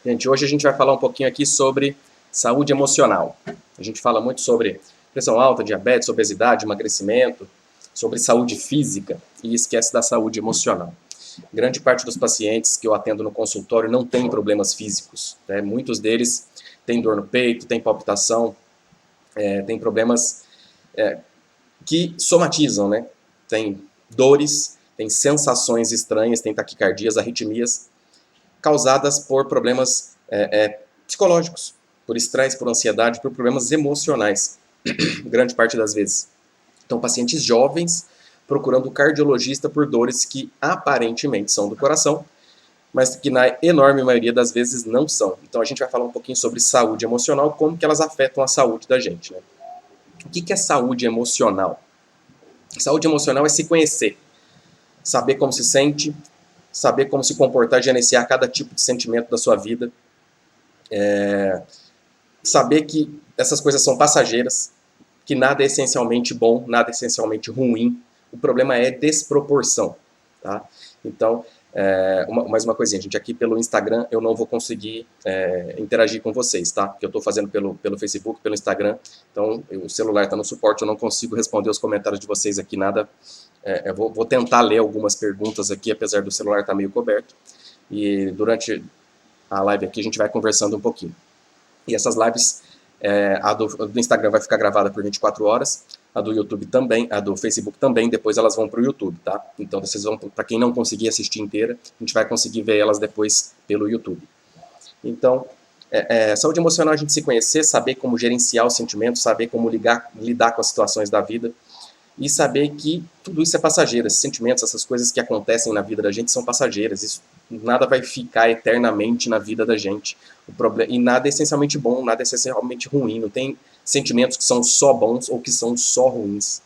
Gente, hoje a gente vai falar um pouquinho aqui sobre saúde emocional. A gente fala muito sobre pressão alta, diabetes, obesidade, emagrecimento, sobre saúde física e esquece da saúde emocional. Grande parte dos pacientes que eu atendo no consultório não tem problemas físicos, né? Muitos deles têm dor no peito, têm palpitação, têm problemas que somatizam, né? Tem dores, tem sensações estranhas, tem taquicardias, arritmias, causadas por problemas psicológicos, por estresse, por ansiedade, por problemas emocionais, grande parte das vezes. Então, pacientes jovens procurando cardiologista por dores que aparentemente são do coração, mas que na enorme maioria das vezes não são. Então, a gente vai falar um pouquinho sobre saúde emocional, como que elas afetam a saúde da gente, né? O que é saúde emocional? Saúde emocional é se conhecer, saber como se sente, saber como se comportar, gerenciar cada tipo de sentimento da sua vida, saber que essas coisas são passageiras, que nada é essencialmente bom, nada é essencialmente ruim. O problema é desproporção, tá? Então, mais uma coisinha, gente, aqui pelo Instagram eu não vou conseguir interagir com vocês, tá? Porque eu estou fazendo pelo Facebook, pelo Instagram, então o celular está no suporte, eu não consigo responder os comentários de vocês aqui, nada. Eu vou tentar ler algumas perguntas aqui, apesar do celular estar meio coberto, e durante a live aqui a gente vai conversando um pouquinho. E essas lives, a do Instagram vai ficar gravada por 24 horas, a do YouTube também, a do Facebook também, depois elas vão para o YouTube, tá? Então vocês vão, para quem não conseguir assistir inteira, a gente vai conseguir ver elas depois pelo YouTube. Então, saúde emocional é a gente se conhecer, saber como gerenciar os sentimentos, saber como lidar com as situações da vida, e saber que tudo isso é passageiro, esses sentimentos, essas coisas que acontecem na vida da gente são passageiras, isso, nada vai ficar eternamente na vida da gente. E nada é essencialmente bom, nada é essencialmente ruim, não tem sentimentos que são só bons ou que são só ruins.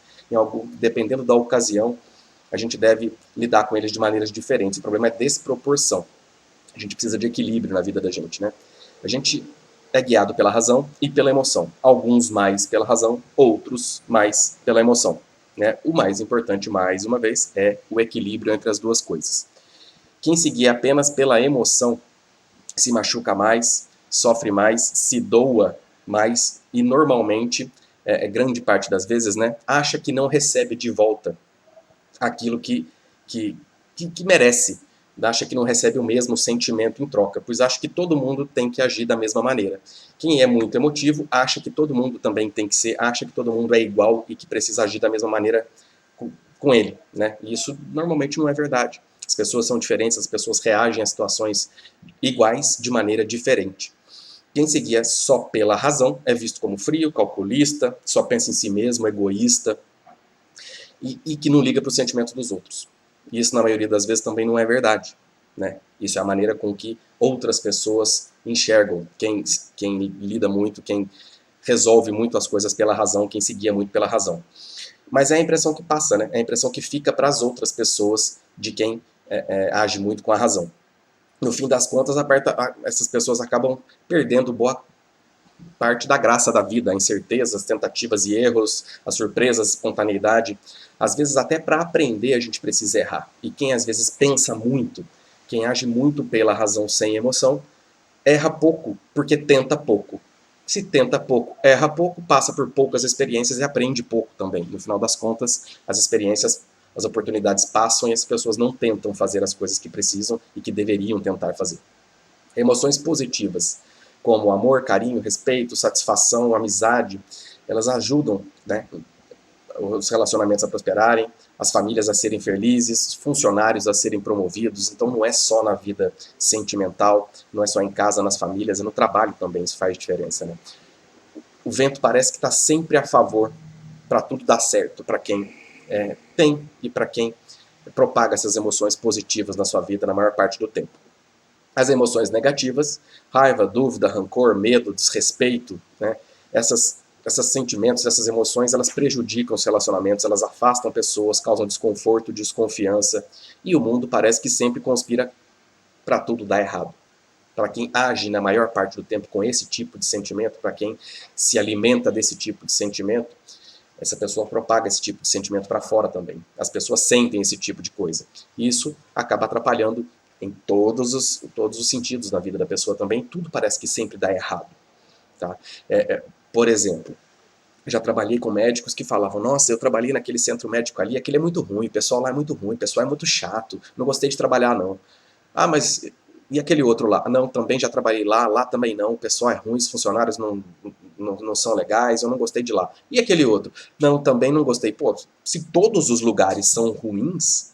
Dependendo da ocasião, a gente deve lidar com eles de maneiras diferentes. O problema é desproporção. A gente precisa de equilíbrio na vida da gente, né? A gente é guiado pela razão e pela emoção. Alguns mais pela razão, outros mais pela emoção. Né? O mais importante, mais uma vez, é o equilíbrio entre as duas coisas. Quem se guia apenas pela emoção se machuca mais, sofre mais, se doa mais e normalmente, grande parte das vezes, né, acha que não recebe de volta aquilo que merece. Acha que não recebe o mesmo sentimento em troca, pois acha que todo mundo tem que agir da mesma maneira. Quem é muito emotivo acha que todo mundo também tem que ser, acha que todo mundo é igual e que precisa agir da mesma maneira com ele, né? E isso normalmente não é verdade. As pessoas são diferentes, as pessoas reagem a situações iguais de maneira diferente. Quem se guia só pela razão é visto como frio, calculista, só pensa em si mesmo, egoísta e que não liga para o sentimento dos outros. E isso, na maioria das vezes, também não é verdade, né? Isso é a maneira com que outras pessoas enxergam quem lida muito, quem resolve muito as coisas pela razão, quem se guia muito pela razão. Mas é a impressão que passa, né? É a impressão que fica para as outras pessoas de quem age muito com a razão. No fim das contas, essas pessoas acabam perdendo boa parte da graça da vida, a incerteza, as tentativas e erros, as surpresas, a espontaneidade. Às vezes, até para aprender, a gente precisa errar. E quem às vezes pensa muito, quem age muito pela razão sem emoção, erra pouco, porque tenta pouco. Se tenta pouco, erra pouco, passa por poucas experiências e aprende pouco também. No final das contas, as experiências, as oportunidades passam e as pessoas não tentam fazer as coisas que precisam e que deveriam tentar fazer. Emoções positivas, como amor, carinho, respeito, satisfação, amizade, elas ajudam, né, os relacionamentos a prosperarem, as famílias a serem felizes, funcionários a serem promovidos. Então não é só na vida sentimental, não é só em casa, nas famílias, é no trabalho também, isso faz diferença, né? O vento parece que está sempre a favor para tudo dar certo, para quem tem e para quem propaga essas emoções positivas na sua vida na maior parte do tempo. As emoções negativas, raiva, dúvida, rancor, medo, desrespeito, né? Esses sentimentos, essas emoções, elas prejudicam os relacionamentos, elas afastam pessoas, causam desconforto, desconfiança, e o mundo parece que sempre conspira para tudo dar errado. Para quem age na maior parte do tempo com esse tipo de sentimento, para quem se alimenta desse tipo de sentimento, essa pessoa propaga esse tipo de sentimento para fora também. As pessoas sentem esse tipo de coisa. E isso acaba atrapalhando Em todos os sentidos na vida da pessoa também, tudo parece que sempre dá errado. Tá? Por exemplo, já trabalhei com médicos que falavam, nossa, eu trabalhei naquele centro médico ali, aquele é muito ruim, o pessoal lá é muito ruim, o pessoal é muito chato, não gostei de trabalhar não. Ah, mas e aquele outro lá? Não, também já trabalhei lá também não, o pessoal é ruim, os funcionários não são legais, eu não gostei de lá. E aquele outro? Não, também não gostei. Pô, se todos os lugares são ruins,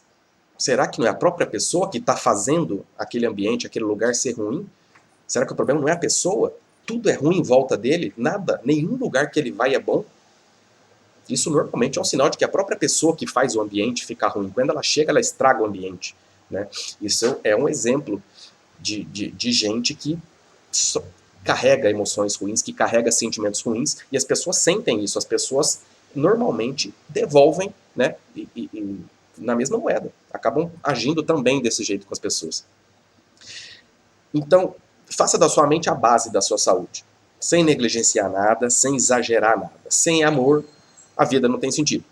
será que não é a própria pessoa que está fazendo aquele ambiente, aquele lugar ser ruim? Será que o problema não é a pessoa? Tudo é ruim em volta dele? Nada? Nenhum lugar que ele vai é bom? Isso normalmente é um sinal de que a própria pessoa que faz o ambiente ficar ruim, quando ela chega, ela estraga o ambiente. Né? Isso é um exemplo de gente que carrega emoções ruins, que carrega sentimentos ruins, e as pessoas sentem isso, as pessoas normalmente devolvem, né, na mesma moeda, acabam agindo também desse jeito com as pessoas. Então, faça da sua mente a base da sua saúde, sem negligenciar nada, sem exagerar nada. Sem amor, a vida não tem sentido.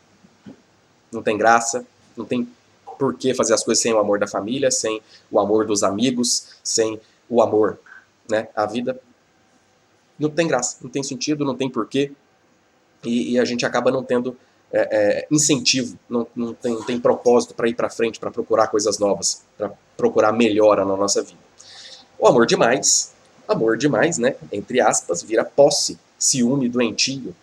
Não tem graça, não tem por que fazer as coisas sem o amor da família, sem o amor dos amigos, sem o amor, né? A vida não tem graça, não tem sentido, não tem porquê, e a gente acaba não tendo incentivo, não tem propósito para ir para frente, para procurar coisas novas, para procurar melhora na nossa vida. O amor demais, né? Entre aspas, vira posse, ciúme doentio.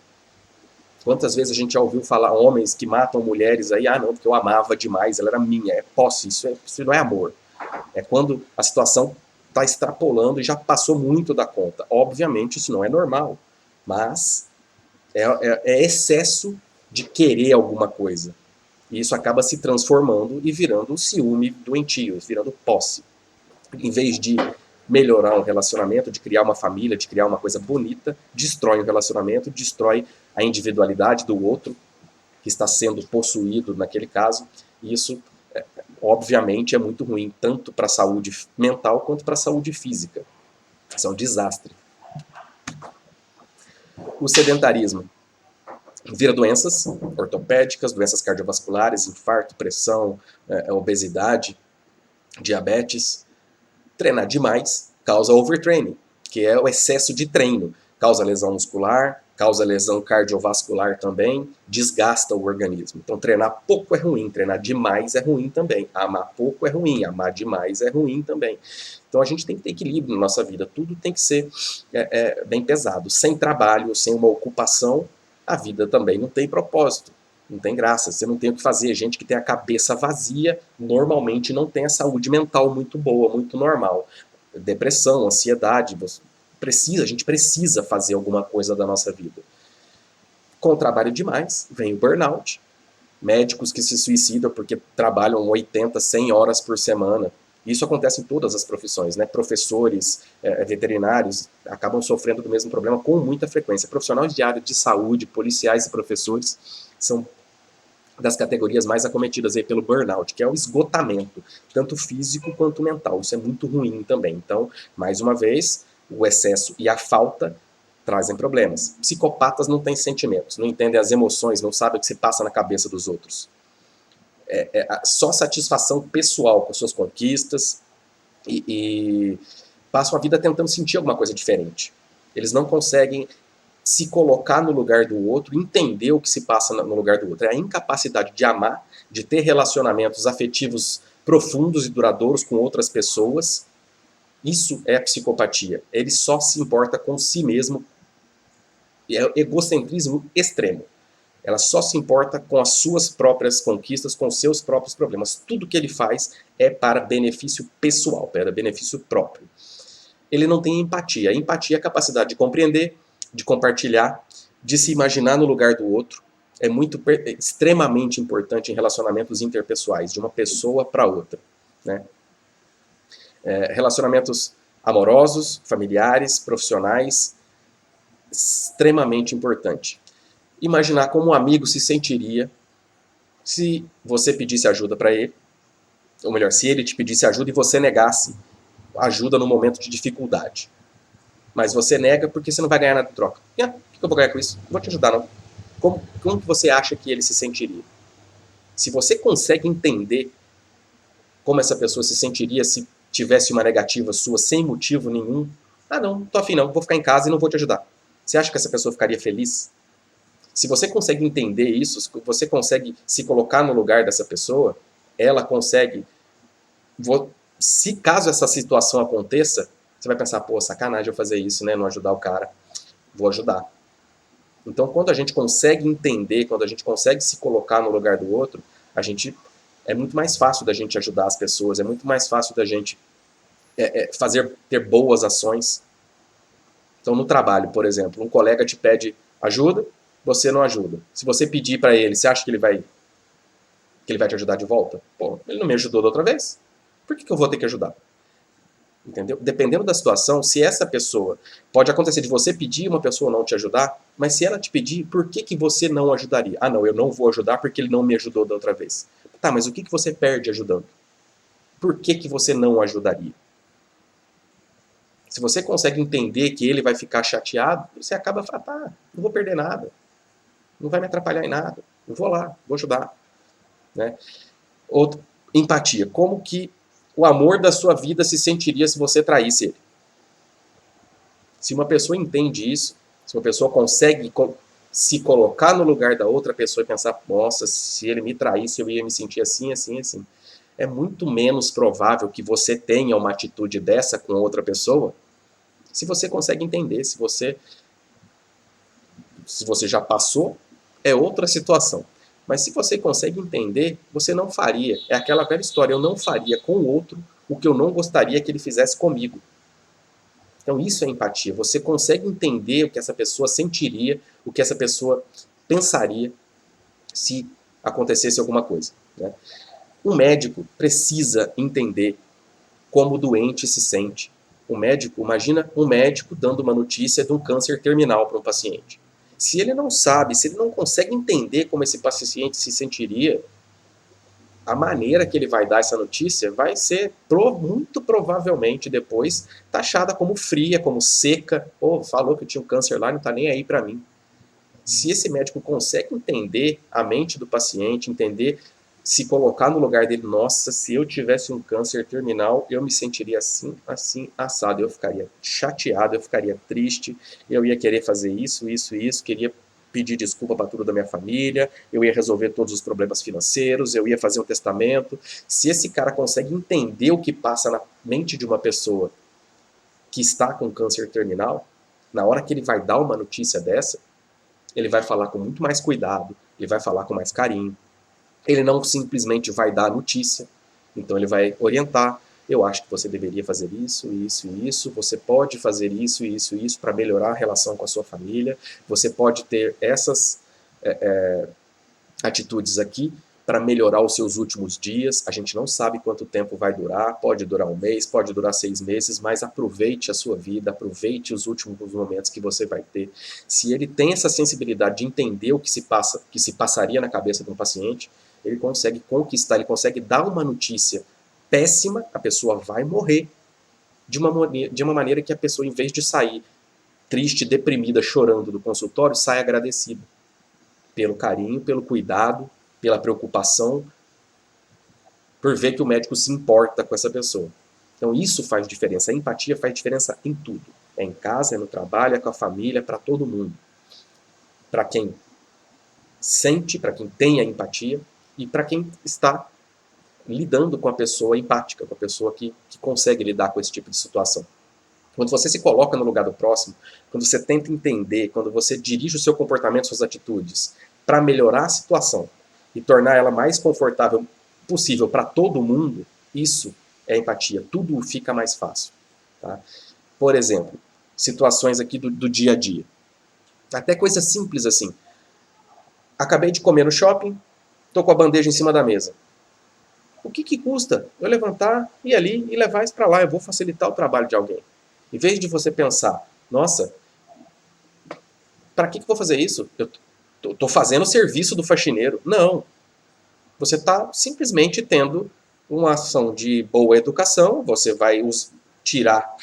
Quantas vezes a gente já ouviu falar homens que matam mulheres aí, ah não, porque eu amava demais, ela era minha, é posse, isso não é amor. É quando a situação está extrapolando e já passou muito da conta. Obviamente isso não é normal, mas é excesso de querer alguma coisa. E isso acaba se transformando e virando ciúme doentio, virando posse. Em vez de melhorar um relacionamento, de criar uma família, de criar uma coisa bonita, destrói o relacionamento, destrói a individualidade do outro, que está sendo possuído naquele caso, e isso, obviamente, é muito ruim, tanto para a saúde mental quanto para a saúde física. Isso é um desastre. O sedentarismo vira doenças ortopédicas, doenças cardiovasculares, infarto, pressão, obesidade, diabetes. Treinar demais causa overtraining, que é o excesso de treino. Causa lesão muscular, causa lesão cardiovascular também, desgasta o organismo. Então treinar pouco é ruim, treinar demais é ruim também. Amar pouco é ruim, amar demais é ruim também. Então a gente tem que ter equilíbrio na nossa vida, tudo tem que ser bem pesado. Sem trabalho, sem uma ocupação, a vida também não tem propósito. Não tem graça, você não tem o que fazer. Gente que tem a cabeça vazia, normalmente não tem a saúde mental muito boa, muito normal. Depressão, ansiedade, a gente precisa fazer alguma coisa da nossa vida. Com trabalho demais, vem o burnout. Médicos que se suicidam porque trabalham 80, 100 horas por semana. Isso acontece em todas as profissões, né? Professores, veterinários acabam sofrendo do mesmo problema com muita frequência. Profissionais de área de saúde, policiais e professores são das categorias mais acometidas aí pelo burnout, que é o esgotamento, tanto físico quanto mental. Isso é muito ruim também. Então, mais uma vez, o excesso e a falta trazem problemas. Psicopatas não têm sentimentos, não entendem as emoções, não sabem o que se passa na cabeça dos outros. Só satisfação pessoal com suas conquistas e passam a vida tentando sentir alguma coisa diferente. Eles não conseguem se colocar no lugar do outro, entender o que se passa no lugar do outro. É a incapacidade de amar, de ter relacionamentos afetivos profundos e duradouros com outras pessoas. Isso é a psicopatia. Ele só se importa com si mesmo. É o egocentrismo extremo. Ela só se importa com as suas próprias conquistas, com os seus próprios problemas. Tudo que ele faz é para benefício pessoal, para benefício próprio. Ele não tem empatia. A empatia é a capacidade de compreender, de compartilhar, de se imaginar no lugar do outro. É extremamente importante em relacionamentos interpessoais, de uma pessoa para outra. Né? Relacionamentos amorosos, familiares, profissionais, extremamente importante. Imaginar como um amigo se sentiria se você pedisse ajuda para ele, ou melhor, se ele te pedisse ajuda e você negasse ajuda no momento de dificuldade. Mas você nega porque você não vai ganhar nada em troca. O que eu vou ganhar com isso? Não vou te ajudar, não. Como que você acha que ele se sentiria? Se você consegue entender como essa pessoa se sentiria se tivesse uma negativa sua sem motivo nenhum, ah não, tô afim não, vou ficar em casa e não vou te ajudar. Você acha que essa pessoa ficaria feliz? Se você consegue entender isso, se você consegue se colocar no lugar dessa pessoa, ela consegue, se caso essa situação aconteça, você vai pensar, pô, sacanagem eu fazer isso, né, não ajudar o cara, vou ajudar. Então, quando a gente consegue entender, quando a gente consegue se colocar no lugar do outro, é muito mais fácil da gente ajudar as pessoas, é muito mais fácil da gente ter boas ações. Então, no trabalho, por exemplo, um colega te pede ajuda, você não ajuda. Se você pedir para ele, você acha que ele vai te ajudar de volta? Pô, ele não me ajudou da outra vez. Por que eu vou ter que ajudar? Entendeu? Dependendo da situação, se essa pessoa... Pode acontecer de você pedir uma pessoa não te ajudar, mas se ela te pedir, por que você não ajudaria? Ah, não, eu não vou ajudar porque ele não me ajudou da outra vez. Tá, mas o que você perde ajudando? Por que você não ajudaria? Se você consegue entender que ele vai ficar chateado, você acaba falando, tá, não vou perder nada. Não vai me atrapalhar em nada. Eu vou lá, vou ajudar. Né? Outra, empatia. Como que o amor da sua vida se sentiria se você traísse ele? Se uma pessoa entende isso, se uma pessoa consegue se colocar no lugar da outra pessoa e pensar, nossa, se ele me traísse eu ia me sentir assim, assim, assim. É muito menos provável que você tenha uma atitude dessa com outra pessoa se você consegue entender, se você já passou, é outra situação. Mas se você consegue entender, você não faria. É aquela velha história, eu não faria com o outro o que eu não gostaria que ele fizesse comigo. Então isso é empatia. Você consegue entender o que essa pessoa sentiria, o que essa pessoa pensaria se acontecesse alguma coisa. Né? Um médico precisa entender como o doente se sente. O médico, imagina um médico dando uma notícia de um câncer terminal para um paciente. Se ele não sabe, se ele não consegue entender como esse paciente se sentiria, a maneira que ele vai dar essa notícia vai ser muito provavelmente depois taxada como fria, como seca. Pô, falou que tinha um câncer lá, não está nem aí para mim. Se esse médico consegue entender a mente do paciente, entender, se colocar no lugar dele, nossa, se eu tivesse um câncer terminal, eu me sentiria assim, assim, assado. Eu ficaria chateado, eu ficaria triste, eu ia querer fazer isso, isso, isso, queria pedir desculpa para tudo da minha família, eu ia resolver todos os problemas financeiros, eu ia fazer um testamento. Se esse cara consegue entender o que passa na mente de uma pessoa que está com câncer terminal, na hora que ele vai dar uma notícia dessa, ele vai falar com muito mais cuidado, ele vai falar com mais carinho. Ele não simplesmente vai dar a notícia, então ele vai orientar. Eu acho que você deveria fazer isso, isso e isso. Você pode fazer isso, isso e isso para melhorar a relação com a sua família. Você pode ter essas atitudes aqui para melhorar os seus últimos dias. A gente não sabe quanto tempo vai durar, pode durar um mês, pode durar 6 meses, mas aproveite a sua vida, aproveite os últimos momentos que você vai ter. Se ele tem essa sensibilidade de entender o que se passaria na cabeça de um paciente, ele consegue conquistar, ele consegue dar uma notícia péssima, a pessoa vai morrer de uma maneira que a pessoa, em vez de sair triste, deprimida, chorando do consultório, sai agradecida pelo carinho, pelo cuidado, pela preocupação, por ver que o médico se importa com essa pessoa. Então isso faz diferença. A empatia faz diferença em tudo. É em casa, é no trabalho, é com a família, é para todo mundo. Para quem sente, para quem tem a empatia e para quem está lidando com a pessoa empática, com a pessoa que consegue lidar com esse tipo de situação. Quando você se coloca no lugar do próximo, quando você tenta entender, quando você dirige o seu comportamento, suas atitudes, para melhorar a situação e tornar ela mais confortável possível para todo mundo, isso é empatia. Tudo fica mais fácil. Tá? Por exemplo, situações aqui do dia a dia. Até coisas simples assim. Acabei de comer no shopping, estou com a bandeja em cima da mesa. O que custa eu levantar, ir ali e levar isso para lá? Eu vou facilitar o trabalho de alguém. Em vez de você pensar, nossa, para que eu vou fazer isso? Eu estou fazendo o serviço do faxineiro. Não. Você está simplesmente tendo uma ação de boa educação, você vai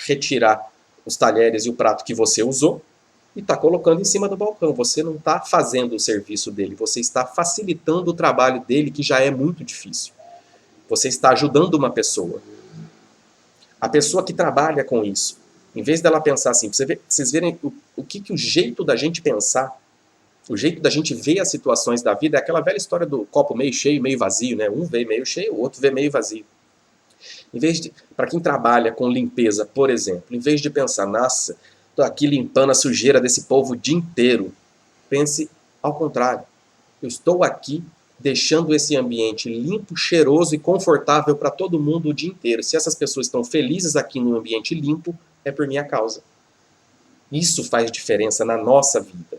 retirar os talheres e o prato que você usou e está colocando em cima do balcão. Você não está fazendo o serviço dele, você está facilitando o trabalho dele, que já é muito difícil. Você está ajudando uma pessoa. A pessoa que trabalha com isso, em vez dela pensar assim, vocês verem o que o jeito da gente pensar, o jeito da gente ver as situações da vida é aquela velha história do copo meio cheio, meio vazio, né? Um vê meio cheio, o outro vê meio vazio. Em vez de, para quem trabalha com limpeza, por exemplo, em vez de pensar, nossa, estou aqui limpando a sujeira desse povo o dia inteiro, pense ao contrário. Eu estou aqui deixando esse ambiente limpo, cheiroso e confortável para todo mundo o dia inteiro. Se essas pessoas estão felizes aqui no ambiente limpo, é por minha causa. Isso faz diferença na nossa vida.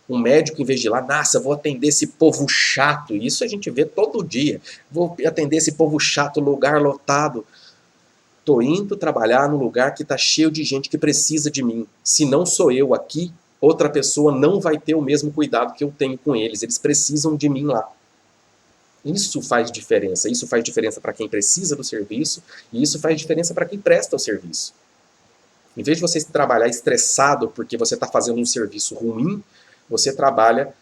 Um médico, em vez de ir lá, nossa, vou atender esse povo chato. Isso a gente vê todo dia. Vou atender esse povo chato, lugar lotado. Estou indo trabalhar num lugar que está cheio de gente que precisa de mim. Se não sou eu aqui, outra pessoa não vai ter o mesmo cuidado que eu tenho com eles. Eles precisam de mim lá. Isso faz diferença. Isso faz diferença para quem precisa do serviço e isso faz diferença para quem presta o serviço. Em vez de você trabalhar estressado porque você está fazendo um serviço ruim, você trabalha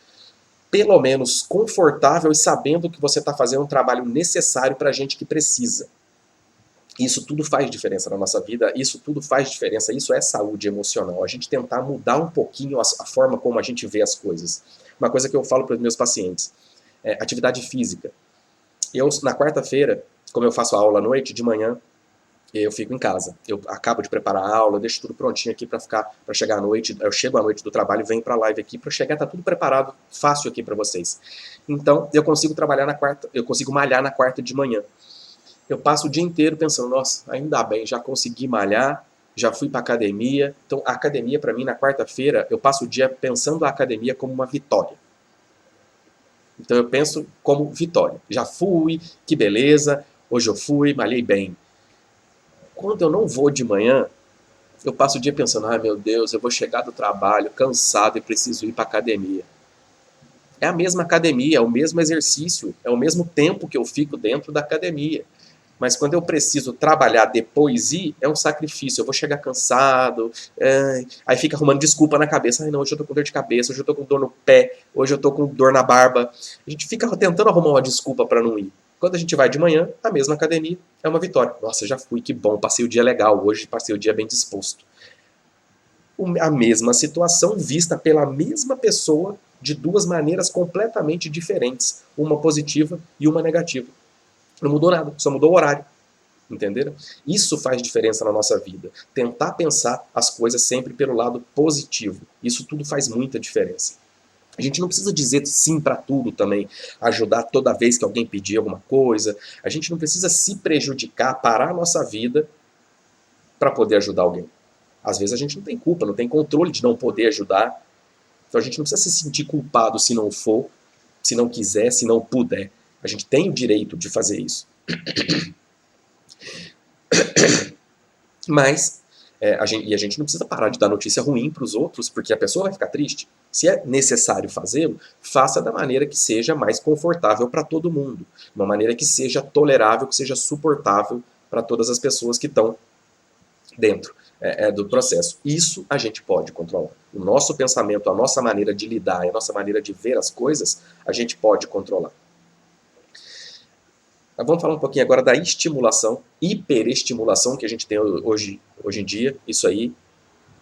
pelo menos confortável e sabendo que você está fazendo um trabalho necessário para a gente que precisa. Isso tudo faz diferença na nossa vida, isso tudo faz diferença, isso é saúde emocional. A gente tentar mudar um pouquinho a forma como a gente vê as coisas. Uma coisa que eu falo para os meus pacientes é atividade física. Eu, na quarta-feira, como eu faço aula à noite, de manhã, eu fico em casa. Eu acabo de preparar a aula, eu deixo tudo prontinho aqui para chegar à noite. Eu chego à noite do trabalho, venho para a live aqui para chegar, tá tudo preparado, fácil aqui para vocês. Então, eu consigo trabalhar na quarta, eu consigo malhar na quarta de manhã. Eu passo o dia inteiro pensando, nossa, ainda bem, já consegui malhar, já fui para academia. Então, a academia para mim na quarta-feira, eu passo o dia pensando a academia como uma vitória. Então eu penso como vitória. Já fui, que beleza, hoje eu fui, malhei bem. Quando eu não vou de manhã, eu passo o dia pensando, ai meu Deus, eu vou chegar do trabalho cansado e preciso ir para academia. É a mesma academia, é o mesmo exercício, é o mesmo tempo que eu fico dentro da academia. Mas quando eu preciso trabalhar depois ir, é um sacrifício. Eu vou chegar cansado, aí fica arrumando desculpa na cabeça. Ai não, hoje eu tô com dor de cabeça, hoje eu tô com dor no pé, hoje eu tô com dor na barba. A gente fica tentando arrumar uma desculpa para não ir. Quando a gente vai de manhã, a mesma academia, é uma vitória. Nossa, já fui, que bom, passei o dia legal, hoje passei o dia bem disposto. A mesma situação vista pela mesma pessoa de duas maneiras completamente diferentes, uma positiva e uma negativa. Não mudou nada, só mudou o horário. Entenderam? Isso faz diferença na nossa vida. Tentar pensar as coisas sempre pelo lado positivo. Isso tudo faz muita diferença. A gente não precisa dizer sim para tudo também, ajudar toda vez que alguém pedir alguma coisa. A gente não precisa se prejudicar, parar a nossa vida para poder ajudar alguém. Às vezes a gente não tem culpa, não tem controle de não poder ajudar. Então a gente não precisa se sentir culpado se não for, se não quiser, se não puder. A gente tem o direito de fazer isso. Mas a gente não precisa parar de dar notícia ruim para os outros, porque a pessoa vai ficar triste. Se é necessário fazê-lo, faça da maneira que seja mais confortável para todo mundo. Uma maneira que seja tolerável, que seja suportável para todas as pessoas que estão dentro do processo. Isso a gente pode controlar. O nosso pensamento, a nossa maneira de lidar, a nossa maneira de ver as coisas, a gente pode controlar. Vamos falar um pouquinho agora da estimulação, hiperestimulação que a gente tem hoje em dia. Isso aí,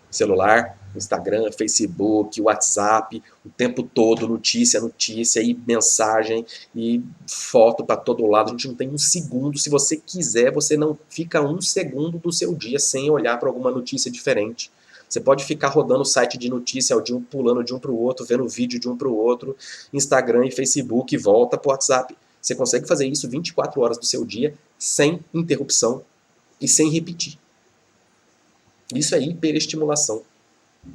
celular, Instagram, Facebook, WhatsApp, o tempo todo, notícia, e mensagem, e foto para todo lado. A gente não tem um segundo. Se você quiser, você não fica um segundo do seu dia sem olhar para alguma notícia diferente. Você pode ficar rodando o site de notícia, pulando de um para o outro, vendo vídeo de um para o outro, Instagram e Facebook, e volta para o WhatsApp. Você consegue fazer isso 24 horas do seu dia sem interrupção e sem repetir. Isso é hiperestimulação.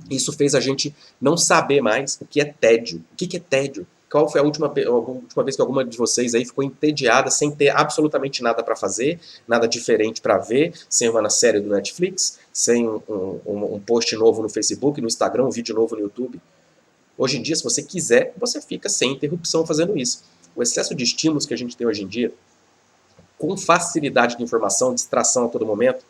Isso fez a gente não saber mais o que é tédio. O que é tédio? Qual foi a última vez que alguma de vocês aí ficou entediada sem ter absolutamente nada para fazer, nada diferente para ver, sem uma série do Netflix, sem um post novo no Facebook, no Instagram, um vídeo novo no YouTube? Hoje em dia, se você quiser, você fica sem interrupção fazendo isso. O excesso de estímulos que a gente tem hoje em dia, com facilidade de informação, distração a todo momento,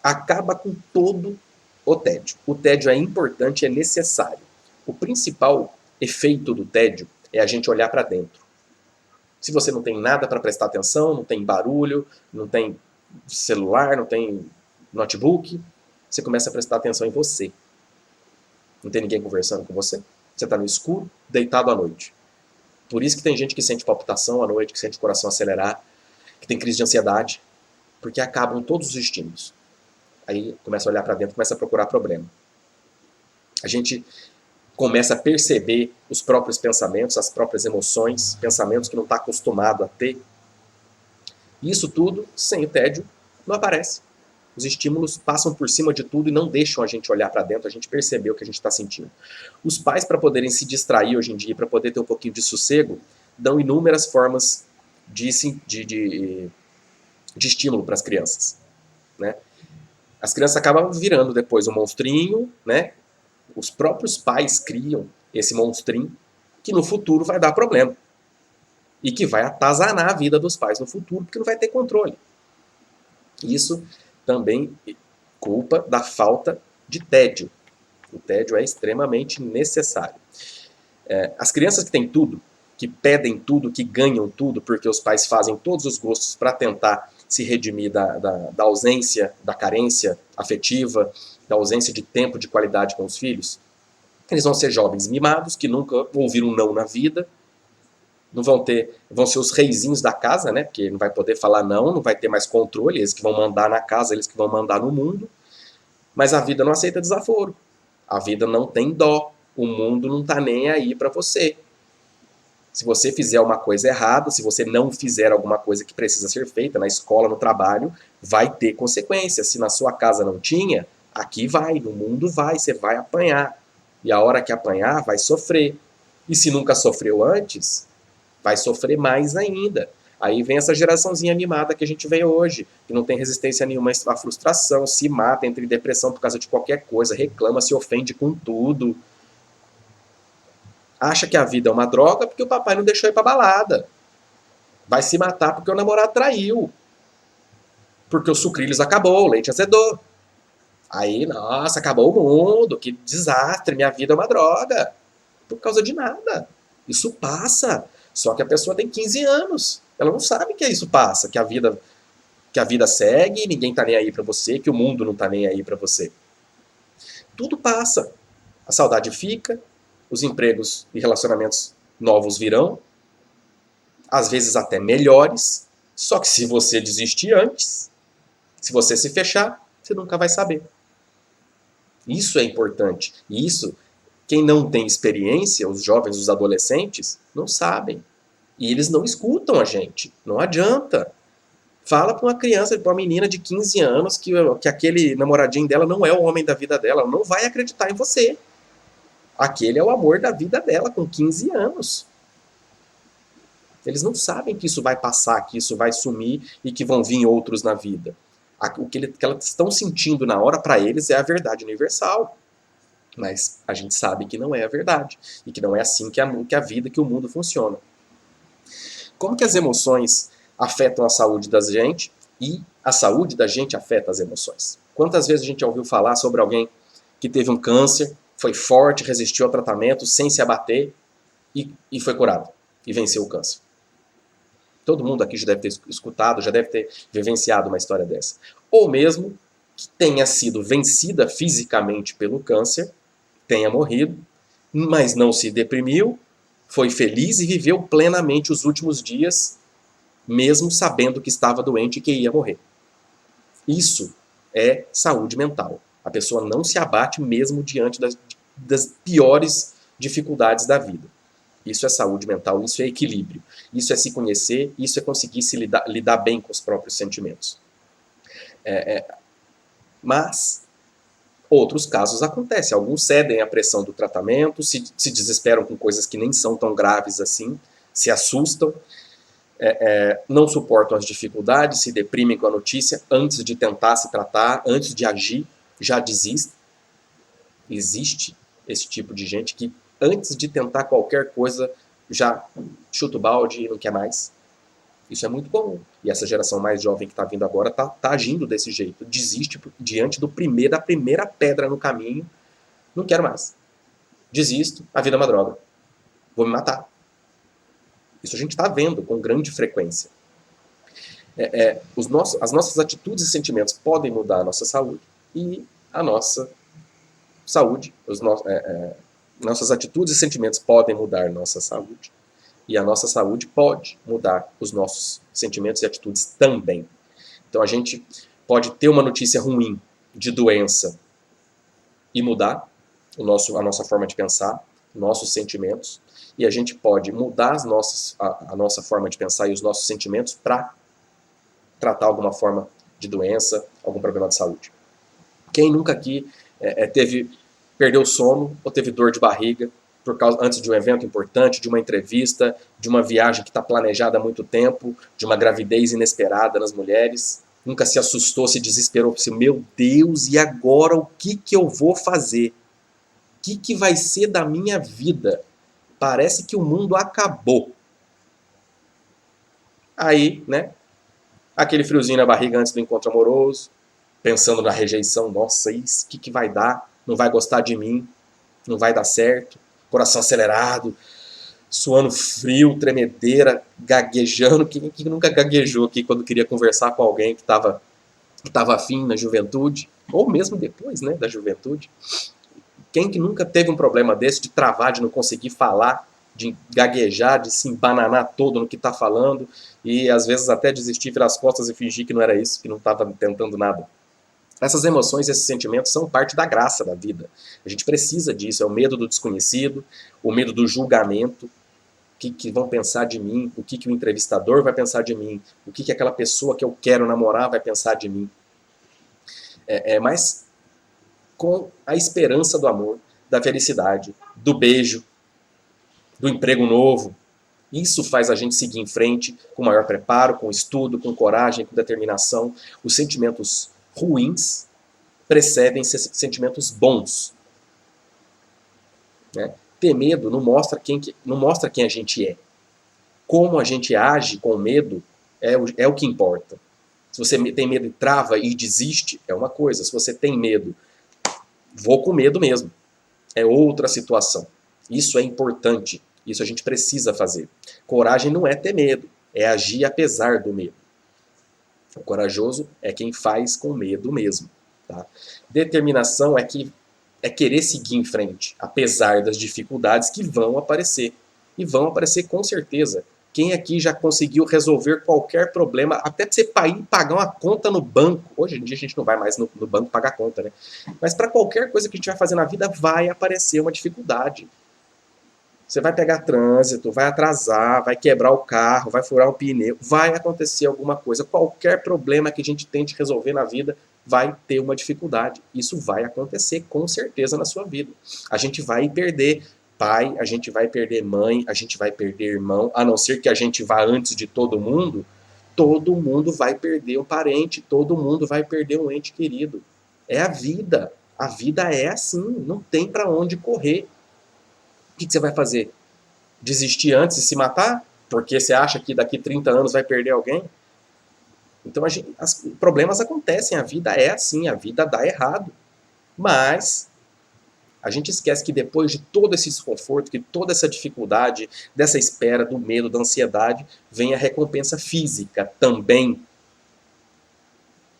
acaba com todo o tédio. O tédio é importante, é necessário. O principal efeito do tédio é a gente olhar para dentro. Se você não tem nada para prestar atenção, não tem barulho, não tem celular, não tem notebook, você começa a prestar atenção em você. Não tem ninguém conversando com você. Você está no escuro, deitado à noite. Por isso que tem gente que sente palpitação à noite, que sente o coração acelerar, que tem crise de ansiedade, porque acabam todos os estímulos. Aí começa a olhar para dentro, começa a procurar problema. A gente começa a perceber os próprios pensamentos, as próprias emoções, pensamentos que não está acostumado a ter. E isso tudo, sem o tédio, não aparece. Os estímulos passam por cima de tudo e não deixam a gente olhar para dentro, a gente perceber o que a gente está sentindo. Os pais, para poderem se distrair hoje em dia, para poder ter um pouquinho de sossego, dão inúmeras formas de estímulo para as crianças. Né? As crianças acabam virando depois um monstrinho, né? Os próprios pais criam esse monstrinho que no futuro vai dar problema. E que vai atazanar a vida dos pais no futuro, porque não vai ter controle. Isso também culpa da falta de tédio. O tédio é extremamente necessário. As crianças que têm tudo, que pedem tudo, que ganham tudo, porque os pais fazem todos os gostos para tentar se redimir da ausência, da carência afetiva, da ausência de tempo de qualidade com os filhos, eles vão ser jovens mimados, que nunca ouviram um não na vida, vão ser os reizinhos da casa, né? Porque não vai poder falar não, não vai ter mais controle, eles que vão mandar na casa, eles que vão mandar no mundo. Mas a vida não aceita desaforo. A vida não tem dó. O mundo não tá nem aí para você. Se você fizer uma coisa errada, se você não fizer alguma coisa que precisa ser feita na escola, no trabalho, vai ter consequências. Se na sua casa não tinha, aqui vai, no mundo vai, você vai apanhar. E a hora que apanhar, vai sofrer. E se nunca sofreu antes, vai sofrer mais ainda. Aí vem essa geraçãozinha animada que a gente vê hoje, que não tem resistência nenhuma à frustração, se mata, entra em depressão por causa de qualquer coisa, reclama, se ofende com tudo. Acha que a vida é uma droga porque o papai não deixou ir pra balada. Vai se matar porque o namorado traiu. Porque o sucrilhos acabou, o leite azedou. Aí, nossa, acabou o mundo, que desastre, minha vida é uma droga. Por causa de nada. Isso passa. Só que a pessoa tem 15 anos. Ela não sabe que isso passa, que a vida segue, ninguém tá nem aí pra você, que o mundo não tá nem aí pra você. Tudo passa. A saudade fica, os empregos e relacionamentos novos virão, às vezes até melhores, só que se você desistir antes, se você se fechar, você nunca vai saber. Isso é importante. E isso, quem não tem experiência, os jovens, os adolescentes, não sabem. E eles não escutam a gente. Não adianta. Fala para uma criança, para uma menina de 15 anos que aquele namoradinho dela não é o homem da vida dela. Ela não vai acreditar em você. Aquele é o amor da vida dela com 15 anos. Eles não sabem que isso vai passar, que isso vai sumir e que vão vir outros na vida. O que elas estão sentindo na hora, para eles, é a verdade universal. Mas a gente sabe que não é a verdade. E que não é assim que a vida, que o mundo funciona. Como que as emoções afetam a saúde da gente e a saúde da gente afeta as emoções? Quantas vezes a gente já ouviu falar sobre alguém que teve um câncer, foi forte, resistiu ao tratamento sem se abater e foi curado e venceu o câncer? Todo mundo aqui já deve ter escutado, já deve ter vivenciado uma história dessa. Ou mesmo que tenha sido vencida fisicamente pelo câncer, tenha morrido, mas não se deprimiu, foi feliz e viveu plenamente os últimos dias, mesmo sabendo que estava doente e que ia morrer. Isso é saúde mental. A pessoa não se abate mesmo diante das piores dificuldades da vida. Isso é saúde mental, isso é equilíbrio. Isso é se conhecer, isso é conseguir se lidar bem com os próprios sentimentos. Mas outros casos acontecem. Alguns cedem à pressão do tratamento, se desesperam com coisas que nem são tão graves assim, se assustam, não suportam as dificuldades, se deprimem com a notícia antes de tentar se tratar, antes de agir, já desistem. Existe esse tipo de gente que antes de tentar qualquer coisa já chuta o balde e não quer mais. Isso é muito comum. E essa geração mais jovem que está vindo agora está agindo desse jeito. Desiste diante da primeira pedra no caminho. Não quero mais. Desisto, a vida é uma droga. Vou me matar. Isso a gente está vendo com grande frequência. As nossas atitudes e sentimentos podem mudar a nossa saúde e a nossa saúde, nossas atitudes e sentimentos podem mudar nossa saúde e a nossa saúde pode mudar os nossos sentimentos e atitudes também. Então a gente pode ter uma notícia ruim de doença e mudar a nossa forma de pensar, nossos sentimentos, e a gente pode mudar a nossa forma de pensar e os nossos sentimentos para tratar alguma forma de doença, algum problema de saúde. Quem nunca aqui perdeu o sono ou teve dor de barriga antes de um evento importante, de uma entrevista, de uma viagem que está planejada há muito tempo, de uma gravidez inesperada nas mulheres? Nunca se assustou, se desesperou, assim, meu Deus, e agora o que eu vou fazer? O que vai ser da minha vida? Parece que o mundo acabou. Aí, né, aquele friozinho na barriga antes do encontro amoroso, pensando na rejeição, nossa, isso, o que vai dar? Não vai gostar de mim, não vai dar certo. Coração acelerado, suando frio, tremedeira, gaguejando. Quem nunca gaguejou aqui quando queria conversar com alguém que estava afim na juventude, ou mesmo depois, né, da juventude? Quem que nunca teve um problema desse de travar, de não conseguir falar, de gaguejar, de se embananar todo no que está falando e às vezes até desistir, virar as costas e fingir que não era isso, que não estava tentando nada? Essas emoções, esses sentimentos são parte da graça da vida. A gente precisa disso, é o medo do desconhecido, o medo do julgamento, o que vão pensar de mim, o que o entrevistador vai pensar de mim, o que aquela pessoa que eu quero namorar vai pensar de mim. Mas com a esperança do amor, da felicidade, do beijo, do emprego novo, isso faz a gente seguir em frente com maior preparo, com estudo, com coragem, com determinação. Os sentimentos ruins precedem sentimentos bons. Né? Ter medo não mostra quem a gente é. Como a gente age com medo é o que importa. Se você tem medo e trava e desiste, é uma coisa. Se você tem medo, vou com medo mesmo, é outra situação. Isso é importante. Isso a gente precisa fazer. Coragem não é ter medo, é agir apesar do medo. O corajoso é quem faz com medo mesmo. Tá? Determinação é querer seguir em frente, apesar das dificuldades que vão aparecer. E vão aparecer com certeza. Quem aqui já conseguiu resolver qualquer problema, até para você pagar uma conta no banco? Hoje em dia a gente não vai mais no banco pagar conta, né? Mas para qualquer coisa que a gente vai fazer na vida, vai aparecer uma dificuldade. Você vai pegar trânsito, vai atrasar, vai quebrar o carro, vai furar o pneu, vai acontecer alguma coisa. Qualquer problema que a gente tente resolver na vida vai ter uma dificuldade. Isso vai acontecer com certeza na sua vida. A gente vai perder pai, a gente vai perder mãe, a gente vai perder irmão, a não ser que a gente vá antes de todo mundo vai perder um parente, todo mundo vai perder um ente querido. É a vida. A vida é assim, não tem para onde correr. O que você vai fazer? Desistir antes e se matar? Porque você acha que daqui 30 anos vai perder alguém? Então os problemas acontecem, a vida é assim, a vida dá errado. Mas a gente esquece que depois de todo esse desconforto, que toda essa dificuldade, dessa espera, do medo, da ansiedade, vem a recompensa física também.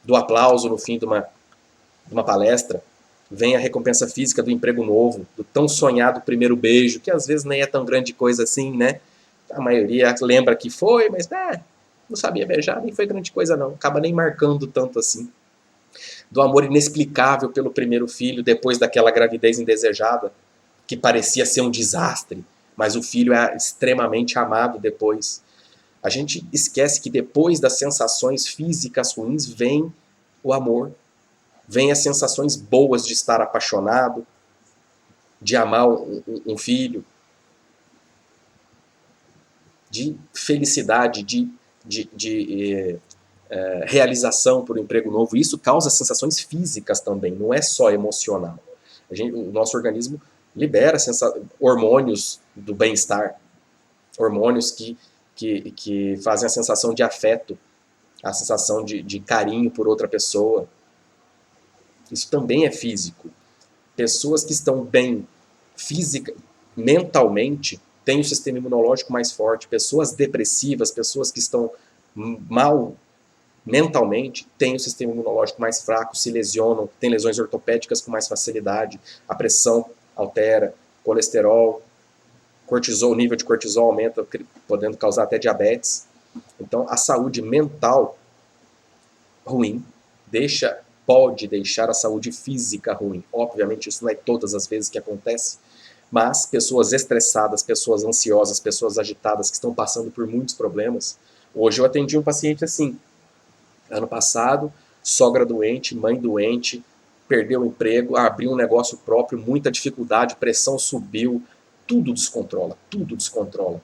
Do aplauso no fim de uma palestra, vem a recompensa física do emprego novo, do tão sonhado primeiro beijo, que às vezes nem é tão grande coisa assim, né? A maioria lembra que foi, mas não sabia beijar, nem foi grande coisa não, acaba nem marcando tanto assim. Do amor inexplicável pelo primeiro filho, depois daquela gravidez indesejada, que parecia ser um desastre, mas o filho é extremamente amado depois. A gente esquece que depois das sensações físicas ruins vem o amor, vem as sensações boas de estar apaixonado, de amar um filho, de felicidade, de realização por um emprego novo. Isso causa sensações físicas também, não é só emocional. O nosso organismo libera hormônios do bem-estar, hormônios que fazem a sensação de afeto, a sensação de carinho por outra pessoa. Isso também é físico. Pessoas que estão bem mentalmente têm o sistema imunológico mais forte. Pessoas depressivas, pessoas que estão mal mentalmente têm o sistema imunológico mais fraco, se lesionam, têm lesões ortopédicas com mais facilidade, a pressão altera, colesterol, cortisol, o nível de cortisol aumenta, podendo causar até diabetes. Então, a saúde mental ruim pode deixar a saúde física ruim. Obviamente, isso não é todas as vezes que acontece, mas pessoas estressadas, pessoas ansiosas, pessoas agitadas que estão passando por muitos problemas. Hoje eu atendi um paciente assim, ano passado, sogra doente, mãe doente, perdeu o emprego, abriu um negócio próprio, muita dificuldade, pressão subiu, tudo descontrola, tudo descontrola.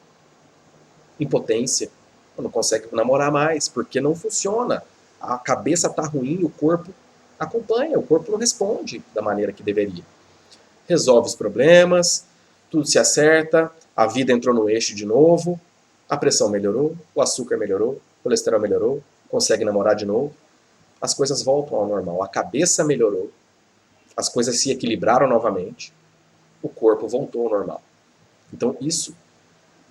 Impotência, não consegue namorar mais, porque não funciona. A cabeça está ruim, o corpo acompanha, o corpo não responde da maneira que deveria. Resolve os problemas, tudo se acerta, a vida entrou no eixo de novo, a pressão melhorou, o açúcar melhorou, o colesterol melhorou, consegue namorar de novo, as coisas voltam ao normal. A cabeça melhorou, as coisas se equilibraram novamente, o corpo voltou ao normal. Então isso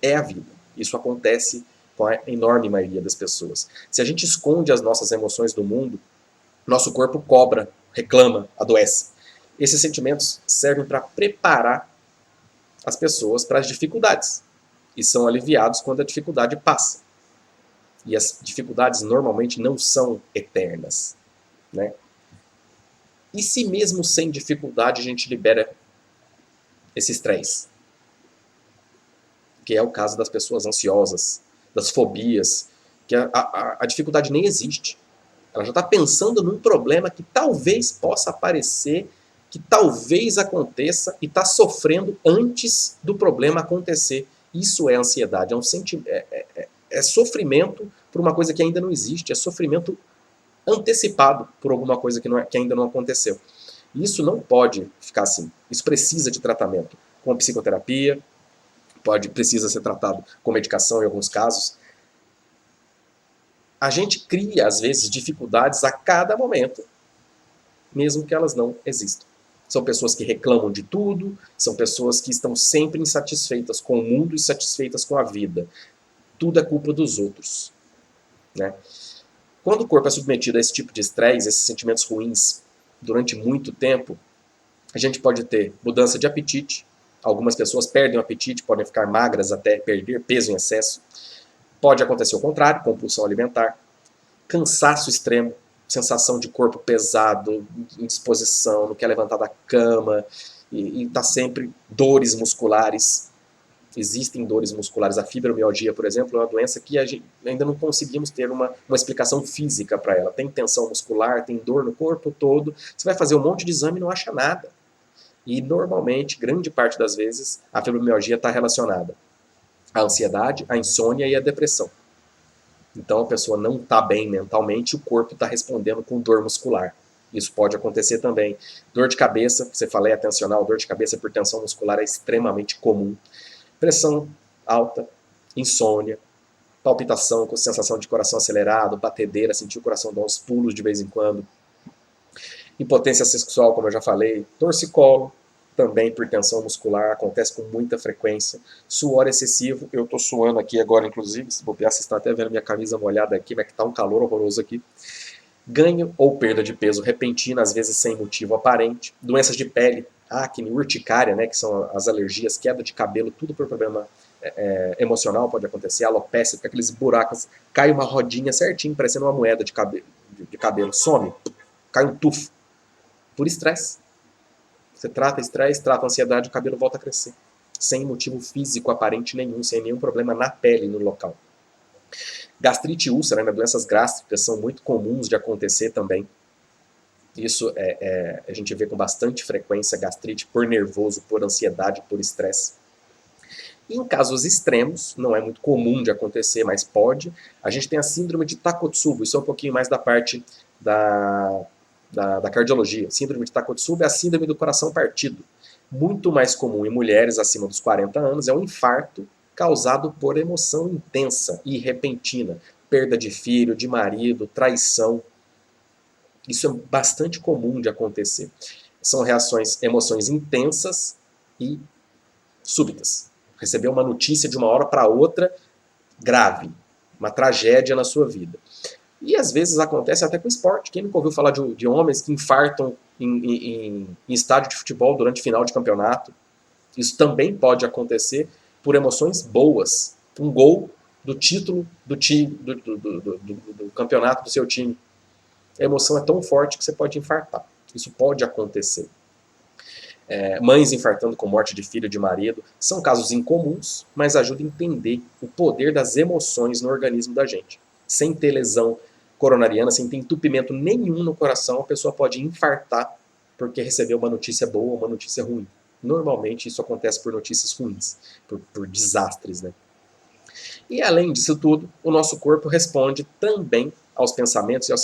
é a vida. Isso acontece com a enorme maioria das pessoas. Se a gente esconde as nossas emoções do mundo, nosso corpo cobra, reclama, adoece. Esses sentimentos servem para preparar as pessoas para as dificuldades. E são aliviados quando a dificuldade passa. E as dificuldades normalmente não são eternas, né? E se mesmo sem dificuldade a gente libera esse estresse? Que é o caso das pessoas ansiosas, das fobias, que a dificuldade nem existe. Ela já está pensando num problema que talvez possa aparecer, que talvez aconteça, e está sofrendo antes do problema acontecer. Isso é ansiedade, é sofrimento por uma coisa que ainda não existe, é sofrimento antecipado por alguma coisa que ainda não aconteceu. Isso não pode ficar assim. Isso precisa de tratamento, com psicoterapia, precisa ser tratado com medicação em alguns casos. A gente cria, às vezes, dificuldades a cada momento, mesmo que elas não existam. São pessoas que reclamam de tudo, são pessoas que estão sempre insatisfeitas com o mundo e insatisfeitas com a vida. Tudo é culpa dos outros, né? Quando o corpo é submetido a esse tipo de estresse, esses sentimentos ruins, durante muito tempo, a gente pode ter mudança de apetite. Algumas pessoas perdem o apetite, podem ficar magras até perder peso em excesso. Pode acontecer o contrário, compulsão alimentar, cansaço extremo, sensação de corpo pesado, indisposição, não quer levantar da cama, e tá sempre dores musculares. Existem dores musculares. A fibromialgia, por exemplo, é uma doença que ainda não conseguimos ter uma explicação física para ela. Tem tensão muscular, tem dor no corpo todo. Você vai fazer um monte de exame e não acha nada. E normalmente, grande parte das vezes, a fibromialgia está relacionada à ansiedade, à insônia e à depressão. Então a pessoa não está bem mentalmente, o corpo está respondendo com dor muscular. Isso pode acontecer também. Dor de cabeça, você falei atencional, dor de cabeça por tensão muscular é extremamente comum. Pressão alta, insônia, palpitação com sensação de coração acelerado, batedeira, sentir o coração dar uns pulos de vez em quando. Impotência sexual, como eu já falei, torcicolo, também por tensão muscular, acontece com muita frequência. Suor excessivo, eu estou suando aqui agora, inclusive, se bobear, vocês estão até vendo minha camisa molhada aqui, mas que está um calor horroroso aqui. Ganho ou perda de peso repentina, às vezes sem motivo aparente. Doenças de pele, acne, urticária, né, que são as alergias, queda de cabelo, tudo por problema emocional pode acontecer. Alopecia, fica aqueles buracos, cai uma rodinha certinho, parecendo uma moeda de cabelo, some, cai um tufo, por estresse. Você trata estresse, trata ansiedade, o cabelo volta a crescer. Sem motivo físico aparente nenhum, sem nenhum problema na pele no local. Gastrite e úlcera, né, doenças gástricas são muito comuns de acontecer também. Isso a gente vê com bastante frequência, gastrite por nervoso, por ansiedade, por estresse. Em casos extremos, não é muito comum de acontecer, mas pode, a gente tem a síndrome de Takotsubo, isso é um pouquinho mais da parte da cardiologia. Síndrome de Takotsubo é a síndrome do coração partido. Muito mais comum em mulheres acima dos 40 anos, é um infarto causado por emoção intensa e repentina. Perda de filho, de marido, traição. Isso é bastante comum de acontecer. São emoções intensas e súbitas. Receber uma notícia de uma hora para outra grave, uma tragédia na sua vida. E às vezes acontece até com esporte. Quem nunca ouviu falar de homens que infartam em estádio de futebol durante final de campeonato? Isso também pode acontecer por emoções boas. Um gol do título do campeonato do seu time. A emoção é tão forte que você pode infartar. Isso pode acontecer. Mães infartando com morte de filho, de marido, são casos incomuns, mas ajudam a entender o poder das emoções no organismo da gente. Sem ter lesão coronariana, sem ter entupimento nenhum no coração, a pessoa pode infartar porque recebeu uma notícia boa ou uma notícia ruim. Normalmente isso acontece por notícias ruins, por desastres, né? E além disso tudo, o nosso corpo responde também aos pensamentos e aos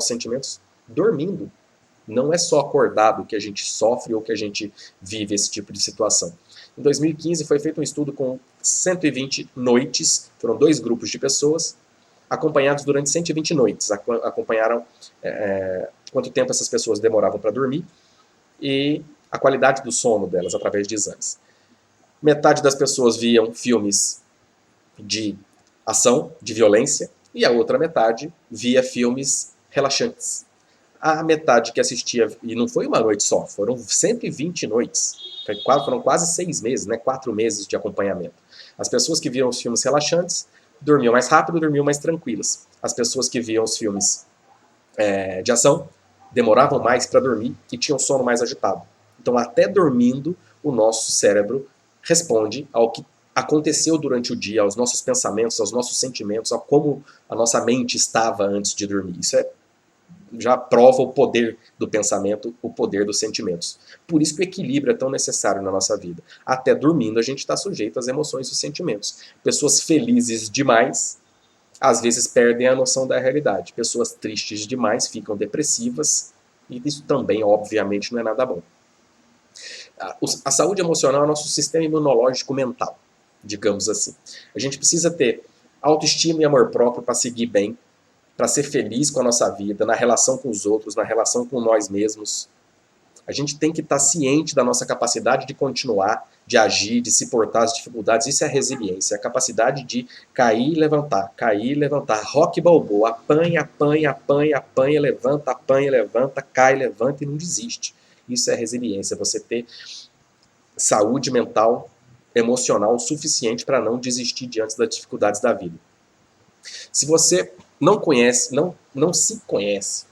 sentimentos dormindo. Não é só acordado que a gente sofre ou que a gente vive esse tipo de situação. Em 2015 foi feito um estudo com 120 noites, foram 2 grupos de pessoas, acompanhados durante 120 noites. Acompanharam quanto tempo essas pessoas demoravam para dormir e a qualidade do sono delas através de exames. Metade das pessoas viam filmes de ação, de violência, e a outra metade via filmes relaxantes. A metade que assistia, e não foi uma noite só, foram 120 noites, foram quase 6 meses, né? 4 meses de acompanhamento. As pessoas que viam os filmes relaxantes dormiam mais rápido, dormiam mais tranquilas. As pessoas que viam os filmes de ação demoravam mais para dormir e tinham sono mais agitado. Então, até dormindo, o nosso cérebro responde ao que aconteceu durante o dia, aos nossos pensamentos, aos nossos sentimentos, a como a nossa mente estava antes de dormir. Isso já prova o poder do pensamento, o poder dos sentimentos. Por isso que o equilíbrio é tão necessário na nossa vida. Até dormindo a gente está sujeito às emoções e aos sentimentos. Pessoas felizes demais, às vezes perdem a noção da realidade. Pessoas tristes demais ficam depressivas, e isso também, obviamente, não é nada bom. A saúde emocional é o nosso sistema imunológico mental, digamos assim. A gente precisa ter autoestima e amor próprio para seguir bem, para ser feliz com a nossa vida, na relação com os outros, na relação com nós mesmos. A gente tem que estar ciente da nossa capacidade de continuar, de agir, de se portar às dificuldades. Isso é resiliência, a capacidade de cair e levantar, cair e levantar. Rock Balboa, apanha, apanha, apanha, apanha, levanta, cai, levanta e não desiste. Isso é resiliência, você ter saúde mental, emocional suficiente para não desistir diante das dificuldades da vida. Se você não conhece, não se conhece,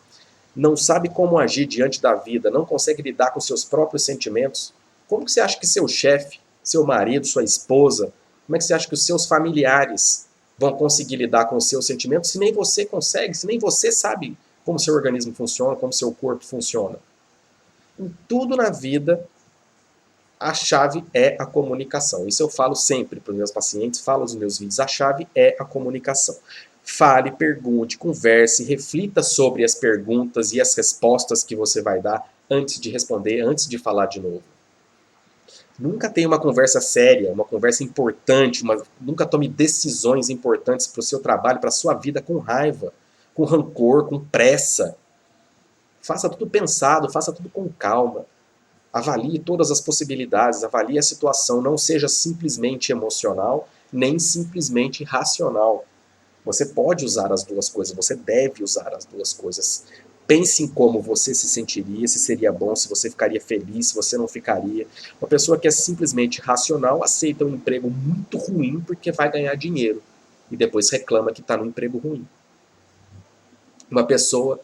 não sabe como agir diante da vida, não consegue lidar com seus próprios sentimentos, como que você acha que seu chefe, seu marido, sua esposa, como é que você acha que os seus familiares vão conseguir lidar com os seus sentimentos se nem você consegue, se nem você sabe como seu organismo funciona, como seu corpo funciona? Em tudo na vida, a chave é a comunicação. Isso eu falo sempre para os meus pacientes, falo nos meus vídeos, a chave é a comunicação. Fale, pergunte, converse, reflita sobre as perguntas e as respostas que você vai dar antes de responder, antes de falar de novo. Nunca tenha uma conversa séria, uma conversa importante, nunca tome decisões importantes para o seu trabalho, para a sua vida com raiva, com rancor, com pressa. Faça tudo pensado, faça tudo com calma. Avalie todas as possibilidades, avalie a situação, não seja simplesmente emocional, nem simplesmente racional. Você pode usar as duas coisas, você deve usar as duas coisas. Pense em como você se sentiria, se seria bom, se você ficaria feliz, se você não ficaria. Uma pessoa que é simplesmente racional aceita um emprego muito ruim porque vai ganhar dinheiro e depois reclama que está no emprego ruim. Uma pessoa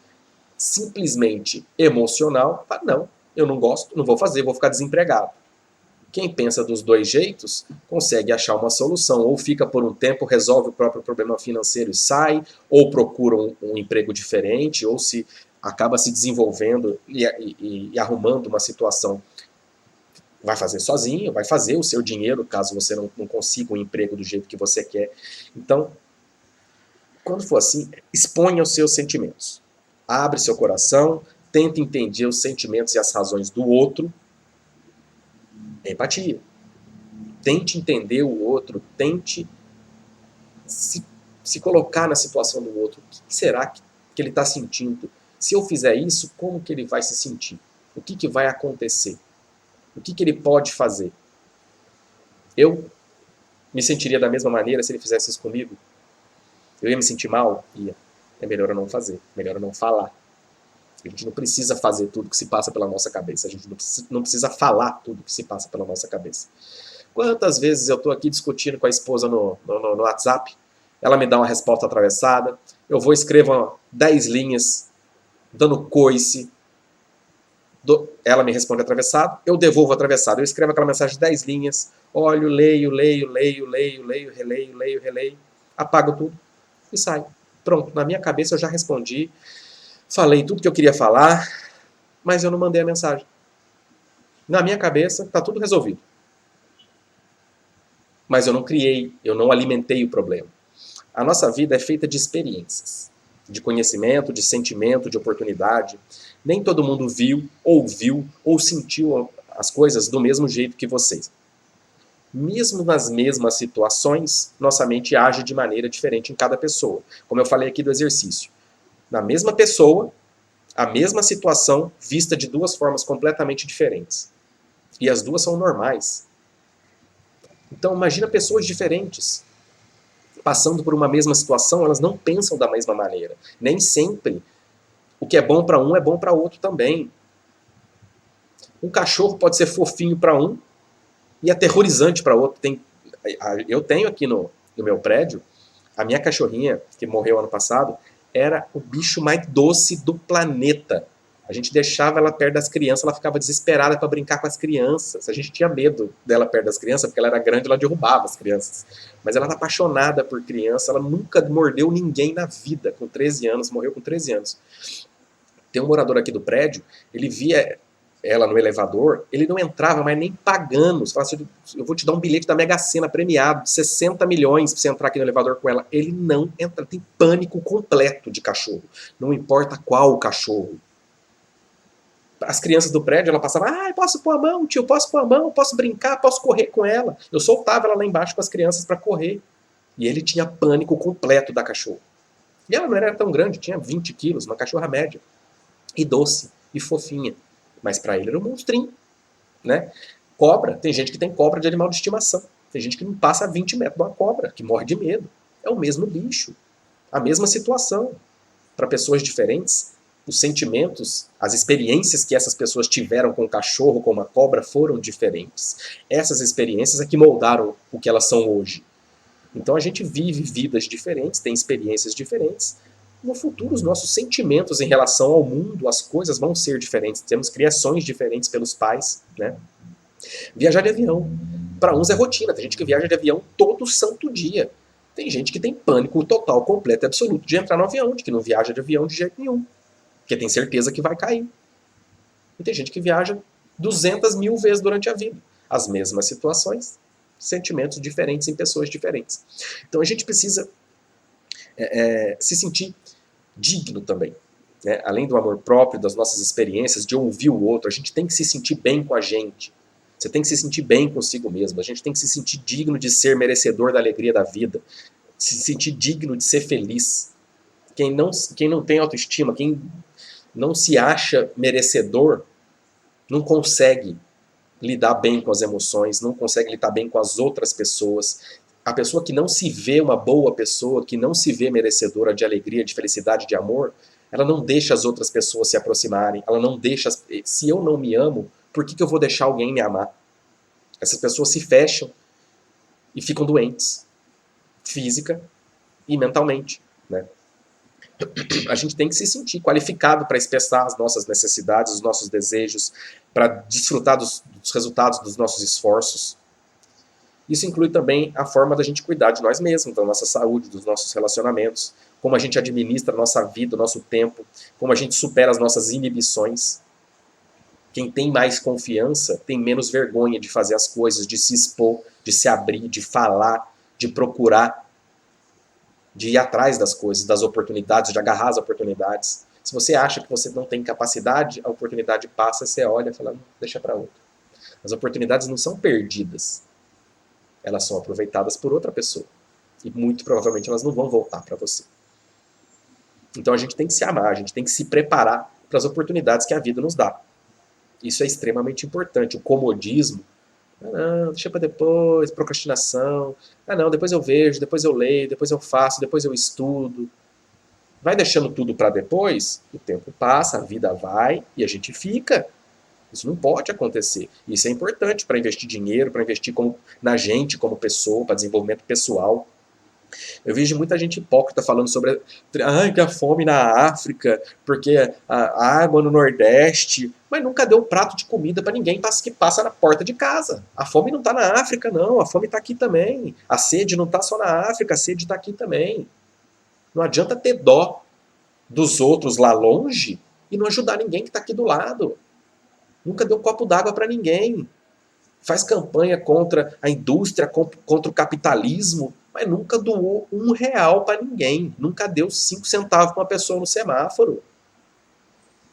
simplesmente emocional fala, não, eu não gosto, não vou fazer, vou ficar desempregado. Quem pensa dos dois jeitos consegue achar uma solução. Ou fica por um tempo, resolve o próprio problema financeiro e sai, ou procura um emprego diferente, ou se acaba se desenvolvendo e arrumando uma situação. Vai fazer sozinho, vai fazer o seu dinheiro, caso você não consiga um emprego do jeito que você quer. Então, quando for assim, exponha os seus sentimentos. Abre seu coração, tente entender os sentimentos e as razões do outro. Empatia. Tente entender o outro, tente se colocar na situação do outro. O que será que ele está sentindo? Se eu fizer isso, como que ele vai se sentir? O que vai acontecer? O que ele pode fazer? Eu me sentiria da mesma maneira se ele fizesse isso comigo? Eu ia me sentir mal? Ia. é melhor eu não fazer, melhor eu não falar. A gente não precisa fazer tudo que se passa pela nossa cabeça, a gente não precisa falar tudo que se passa pela nossa cabeça. Quantas vezes eu estou aqui discutindo com a esposa no WhatsApp, ela me dá uma resposta atravessada, eu vou escrevo 10 linhas, dando coice, ela me responde atravessado, eu devolvo atravessado, eu escrevo aquela mensagem de 10 linhas, olho, leio, releio, apago tudo e saio. Pronto, na minha cabeça eu já respondi, falei tudo que eu queria falar, mas eu não mandei a mensagem. Na minha cabeça está tudo resolvido. Mas eu não criei, eu não alimentei o problema. A nossa vida é feita de experiências, de conhecimento, de sentimento, de oportunidade. Nem todo mundo viu, ouviu ou sentiu as coisas do mesmo jeito que vocês. Mesmo nas mesmas situações, nossa mente age de maneira diferente em cada pessoa. Como eu falei aqui do exercício. Na mesma pessoa, a mesma situação vista de duas formas completamente diferentes. E as duas são normais. Então imagina pessoas diferentes passando por uma mesma situação, elas não pensam da mesma maneira. Nem sempre o que é bom para um é bom para outro também. Um cachorro pode ser fofinho para um e aterrorizante para outro. Eu tenho aqui no meu prédio, a minha cachorrinha, que morreu ano passado, era o bicho mais doce do planeta. A gente deixava ela perto das crianças, ela ficava desesperada para brincar com as crianças. A gente tinha medo dela perto das crianças, porque ela era grande e ela derrubava as crianças. Mas ela era apaixonada por criança, ela nunca mordeu ninguém na vida. Com 13 anos, morreu com 13 anos. Tem um morador aqui do prédio, ele via ela no elevador, ele não entrava mais nem pagando. Você fala assim, eu vou te dar um bilhete da Mega Sena premiado, de 60 milhões pra você entrar aqui no elevador com ela. Ele não entra, tem pânico completo de cachorro. Não importa qual cachorro. As crianças do prédio, ela passava, posso pôr a mão, tio, posso pôr a mão, posso brincar, posso correr com ela. Eu soltava ela lá embaixo com as crianças para correr. E ele tinha pânico completo da cachorra. E ela não era tão grande, tinha 20 quilos, uma cachorra média. E doce, e fofinha. Mas para ele era um monstrinho, né? Cobra, tem gente que tem cobra de animal de estimação. Tem gente que não passa a 20 metros de uma cobra, que morre de medo. É o mesmo bicho. A mesma situação. Para pessoas diferentes, os sentimentos, as experiências que essas pessoas tiveram com o cachorro, com uma cobra, foram diferentes. Essas experiências é que moldaram o que elas são hoje. Então a gente vive vidas diferentes, tem experiências diferentes. No futuro, os nossos sentimentos em relação ao mundo, as coisas vão ser diferentes. Temos criações diferentes pelos pais, né? Viajar de avião. Para uns é rotina, tem gente que viaja de avião todo santo dia. Tem gente que tem pânico total, completo e absoluto de entrar no avião, de que não viaja de avião de jeito nenhum. Porque tem certeza que vai cair. E tem gente que viaja 200 mil vezes durante a vida. As mesmas situações, sentimentos diferentes em pessoas diferentes. Então a gente precisa se sentir digno também. Né? Além do amor próprio, das nossas experiências, de ouvir o outro, a gente tem que se sentir bem com a gente. Você tem que se sentir bem consigo mesmo. A gente tem que se sentir digno de ser merecedor da alegria da vida. Se sentir digno de ser feliz. Quem não tem autoestima, quem não se acha merecedor, não consegue lidar bem com as emoções, não consegue lidar bem com as outras pessoas. A pessoa que não se vê uma boa pessoa, que não se vê merecedora de alegria, de felicidade, de amor, ela não deixa as outras pessoas se aproximarem, ela não deixa... Se eu não me amo, por que eu vou deixar alguém me amar? Essas pessoas se fecham e ficam doentes, física e mentalmente, né? A gente tem que se sentir qualificado para expressar as nossas necessidades, os nossos desejos, para desfrutar dos resultados dos nossos esforços. Isso inclui também a forma da gente cuidar de nós mesmos, da nossa saúde, dos nossos relacionamentos, como a gente administra a nossa vida, o nosso tempo, como a gente supera as nossas inibições. Quem tem mais confiança tem menos vergonha de fazer as coisas, de se expor, de se abrir, de falar, de procurar, de ir atrás das coisas, das oportunidades, de agarrar as oportunidades. Se você acha que você não tem capacidade, a oportunidade passa, você olha e fala, deixa para outro. As oportunidades não são perdidas. Elas são aproveitadas por outra pessoa. E muito provavelmente elas não vão voltar para você. Então a gente tem que se amar, a gente tem que se preparar para as oportunidades que a vida nos dá. Isso é extremamente importante. O comodismo, não, deixa para depois, procrastinação, não, depois eu vejo, depois eu leio, depois eu faço, depois eu estudo. Vai deixando tudo para depois, o tempo passa, a vida vai e a gente fica. Isso não pode acontecer. Isso é importante para investir dinheiro, para investir na gente como pessoa, para desenvolvimento pessoal. Eu vejo muita gente hipócrita falando sobre que a fome na África, porque a água no Nordeste, mas nunca deu um prato de comida para ninguém que passa na porta de casa. A fome não está na África, não. A fome está aqui também. A sede não está só na África, a sede está aqui também. Não adianta ter dó dos outros lá longe e não ajudar ninguém que está aqui do lado. Nunca deu um copo d'água para ninguém. Faz campanha contra a indústria, contra o capitalismo, mas nunca doou R$ 1 para ninguém. Nunca deu 5 centavos para uma pessoa no semáforo.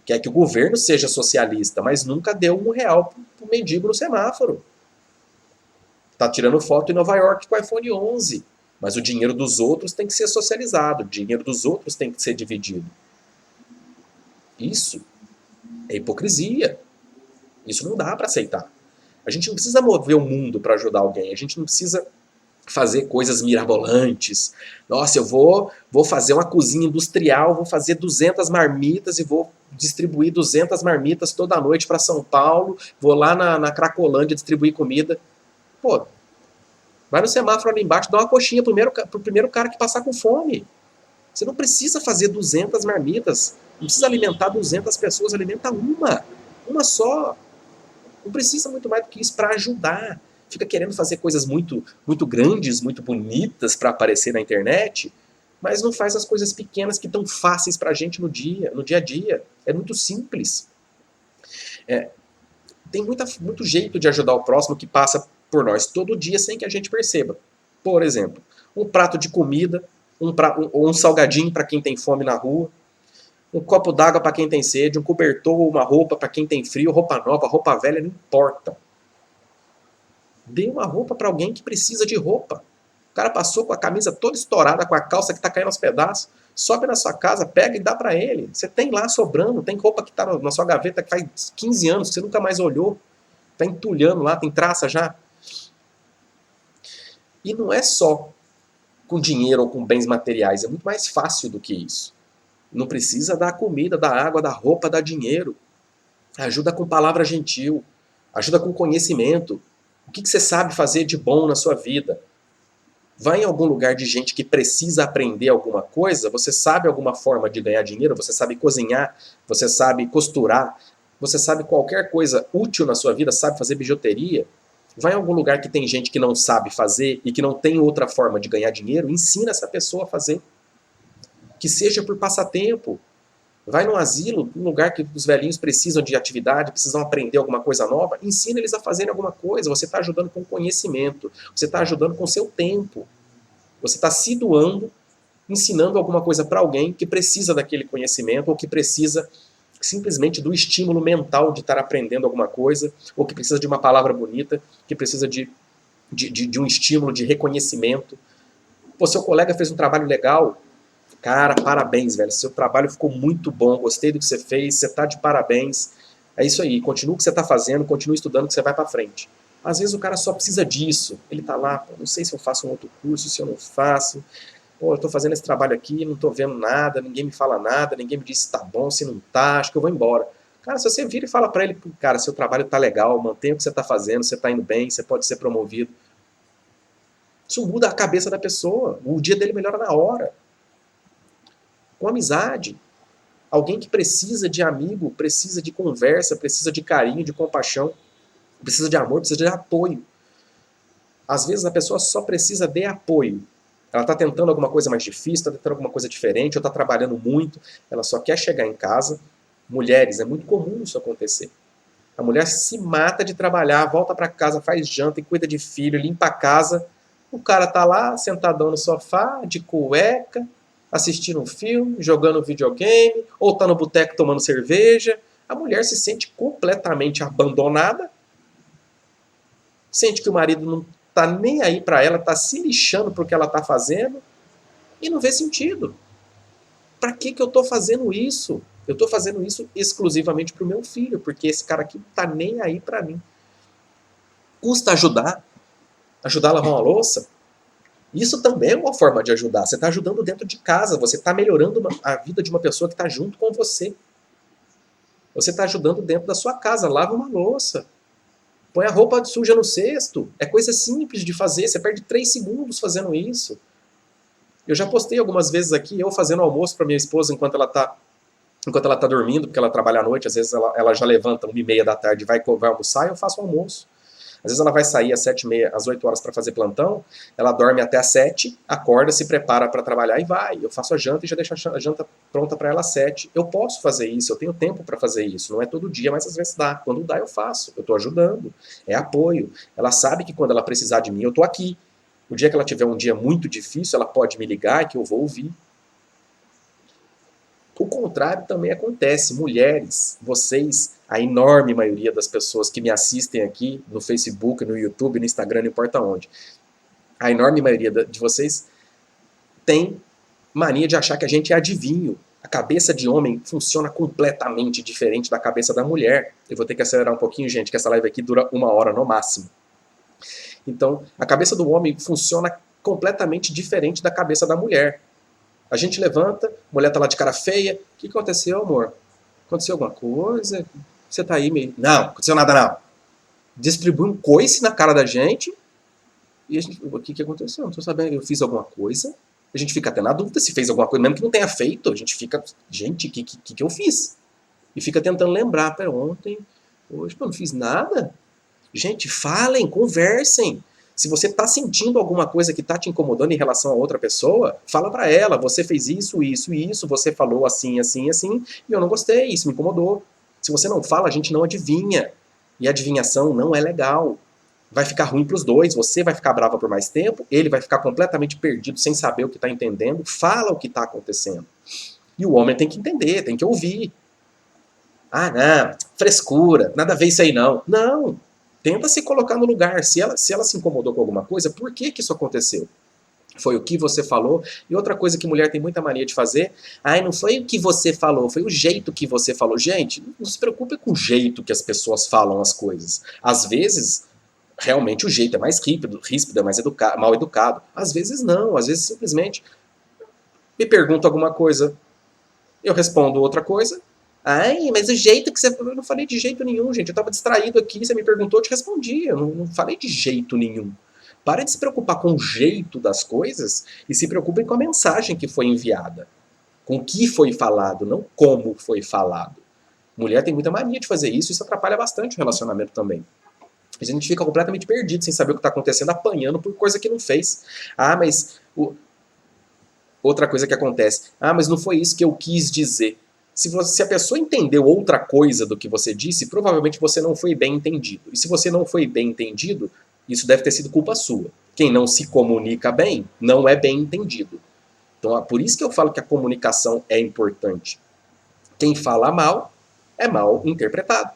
Quer que o governo seja socialista, mas nunca deu R$ 1 para o mendigo no semáforo. Está tirando foto em Nova York com o iPhone 11. Mas o dinheiro dos outros tem que ser socializado. O dinheiro dos outros tem que ser dividido. Isso é hipocrisia. Isso não dá para aceitar. A gente não precisa mover o mundo para ajudar alguém. A gente não precisa fazer coisas mirabolantes. Nossa, eu vou fazer uma cozinha industrial, vou fazer 200 marmitas e vou distribuir 200 marmitas toda noite para São Paulo. Vou lá na Cracolândia distribuir comida. Pô, vai no semáforo ali embaixo, dá uma coxinha pro primeiro cara que passar com fome. Você não precisa fazer 200 marmitas. Não precisa alimentar 200 pessoas, alimenta uma só. Não precisa muito mais do que isso para ajudar. Fica querendo fazer coisas muito, muito grandes, muito bonitas para aparecer na internet, mas não faz as coisas pequenas que estão fáceis para a gente no dia a dia. É muito simples. Tem muito jeito de ajudar o próximo que passa por nós todo dia sem que a gente perceba. Por exemplo, um prato de comida, um salgadinho para quem tem fome na rua, um copo d'água para quem tem sede, um cobertor ou uma roupa para quem tem frio, roupa nova, roupa velha, não importa. Dê uma roupa para alguém que precisa de roupa. O cara passou com a camisa toda estourada, com a calça que está caindo aos pedaços, sobe na sua casa, pega e dá para ele. Você tem lá sobrando, tem roupa que está na sua gaveta que faz 15 anos, que você nunca mais olhou, está entulhando lá, tem traça já. E não é só com dinheiro ou com bens materiais, é muito mais fácil do que isso. Não precisa dar comida, dar água, dar roupa, dar dinheiro. Ajuda com palavra gentil. Ajuda com conhecimento. O que você sabe fazer de bom na sua vida? Vai em algum lugar de gente que precisa aprender alguma coisa, você sabe alguma forma de ganhar dinheiro, você sabe cozinhar, você sabe costurar, você sabe qualquer coisa útil na sua vida, sabe fazer bijuteria. Vai em algum lugar que tem gente que não sabe fazer e que não tem outra forma de ganhar dinheiro, ensina essa pessoa a fazer. Que seja por passatempo. Vai num asilo, num lugar que os velhinhos precisam de atividade, precisam aprender alguma coisa nova, ensina eles a fazerem alguma coisa. Você está ajudando com conhecimento, você está ajudando com o seu tempo. Você está se doando, ensinando alguma coisa para alguém que precisa daquele conhecimento ou que precisa simplesmente do estímulo mental de estar aprendendo alguma coisa, ou que precisa de uma palavra bonita, que precisa de um estímulo de reconhecimento. Pô, seu colega fez um trabalho legal. Cara, parabéns, velho. Seu trabalho ficou muito bom. Gostei do que você fez. Você tá de parabéns. É isso aí. Continua o que você tá fazendo. Continue estudando que você vai pra frente. Às vezes o cara só precisa disso. Ele tá lá, pô, não sei se eu faço um outro curso, se eu não faço. Pô, eu tô fazendo esse trabalho aqui, não tô vendo nada, ninguém me fala nada, ninguém me diz se tá bom, se não tá, acho que eu vou embora. Cara, se você vira e fala pra ele, cara, seu trabalho tá legal, mantenha o que você tá fazendo, você tá indo bem, você pode ser promovido. Isso muda a cabeça da pessoa. O dia dele melhora na hora. Com amizade. Alguém que precisa de amigo, precisa de conversa, precisa de carinho, de compaixão, precisa de amor, precisa de apoio. Às vezes a pessoa só precisa de apoio. Ela está tentando alguma coisa mais difícil, está tentando alguma coisa diferente, ou está trabalhando muito, ela só quer chegar em casa. Mulheres, é muito comum isso acontecer. A mulher se mata de trabalhar, volta para casa, faz janta e cuida de filho, limpa a casa. O cara tá lá, sentadão no sofá, de cueca, assistindo um filme, jogando videogame, ou tá no boteco tomando cerveja. A mulher se sente completamente abandonada, sente que o marido não tá nem aí para ela, tá se lixando pro que ela tá fazendo e não vê sentido. Para que eu tô fazendo isso? Eu tô fazendo isso exclusivamente pro meu filho, porque esse cara aqui não tá nem aí para mim. Custa ajudar? Ajudar a lavar uma louça? Isso também é uma forma de ajudar. Você está ajudando dentro de casa, você está melhorando a vida de uma pessoa que está junto com você. Você está ajudando dentro da sua casa, lava uma louça. Põe a roupa suja no cesto. É coisa simples de fazer, você perde 3 segundos fazendo isso. Eu já postei algumas vezes aqui, eu fazendo almoço para minha esposa enquanto ela tá dormindo, porque ela trabalha à noite, às vezes ela já levanta 1h30 da tarde e vai almoçar, e eu faço o almoço. Às vezes ela vai sair às 7h30, às 8 horas para fazer plantão, ela dorme até às 7, acorda, se prepara para trabalhar e vai. Eu faço a janta e já deixo a janta pronta para ela às 7. Eu posso fazer isso, eu tenho tempo para fazer isso. Não é todo dia, mas às vezes dá. Quando dá, eu faço. Eu estou ajudando. É apoio. Ela sabe que quando ela precisar de mim, eu estou aqui. O dia que ela tiver um dia muito difícil, ela pode me ligar que eu vou ouvir. O contrário também acontece. Mulheres, vocês, a enorme maioria das pessoas que me assistem aqui no Facebook, no YouTube, no Instagram, não importa onde, a enorme maioria de vocês tem mania de achar que a gente é adivinho. A cabeça de homem funciona completamente diferente da cabeça da mulher. Eu vou ter que acelerar um pouquinho, gente, que essa live aqui dura 1 hora no máximo. Então, a cabeça do homem funciona completamente diferente da cabeça da mulher. A gente levanta, a mulher tá lá de cara feia. O que aconteceu, amor? Aconteceu alguma coisa? Você tá aí meio... Não, aconteceu nada não. Distribui um coice na cara da gente. E a gente... O que aconteceu? Não tô sabendo. Eu fiz alguma coisa? A gente fica até na dúvida se fez alguma coisa. Mesmo que não tenha feito, a gente fica... Gente, o que eu fiz? E fica tentando lembrar. Pera, ontem... Hoje, eu não fiz nada. Gente, falem, conversem. Se você está sentindo alguma coisa que está te incomodando em relação a outra pessoa, fala para ela, você fez isso, isso e isso, você falou assim, assim, assim, e eu não gostei, isso me incomodou. Se você não fala, a gente não adivinha. E adivinhação não é legal. Vai ficar ruim para os dois, você vai ficar brava por mais tempo, ele vai ficar completamente perdido sem saber o que está entendendo. Fala o que está acontecendo. E o homem tem que entender, tem que ouvir. Ah, não, frescura, nada a ver isso aí não. Não. Tenta se colocar no lugar. Se ela se incomodou com alguma coisa, por que isso aconteceu? Foi o que você falou. E outra coisa que mulher tem muita mania de fazer, não foi o que você falou, foi o jeito que você falou. Gente, não se preocupe com o jeito que as pessoas falam as coisas. Às vezes, realmente o jeito é mais ríspido, é mais mal educado. Às vezes não, às vezes simplesmente me pergunta alguma coisa, eu respondo outra coisa. Mas o jeito que você... Eu não falei de jeito nenhum, gente. Eu estava distraído aqui, você me perguntou, eu te respondi. Eu não falei de jeito nenhum. Pare de se preocupar com o jeito das coisas e se preocupem com a mensagem que foi enviada. Com o que foi falado, não como foi falado. Mulher tem muita mania de fazer isso, isso atrapalha bastante o relacionamento também. A gente fica completamente perdido, sem saber o que está acontecendo, apanhando por coisa que não fez. Mas... Outra coisa que acontece. Mas não foi isso que eu quis dizer. Se a pessoa entendeu outra coisa do que você disse, provavelmente você não foi bem entendido. E se você não foi bem entendido, isso deve ter sido culpa sua. Quem não se comunica bem, não é bem entendido. Então, por isso que eu falo que a comunicação é importante. Quem fala mal, é mal interpretado.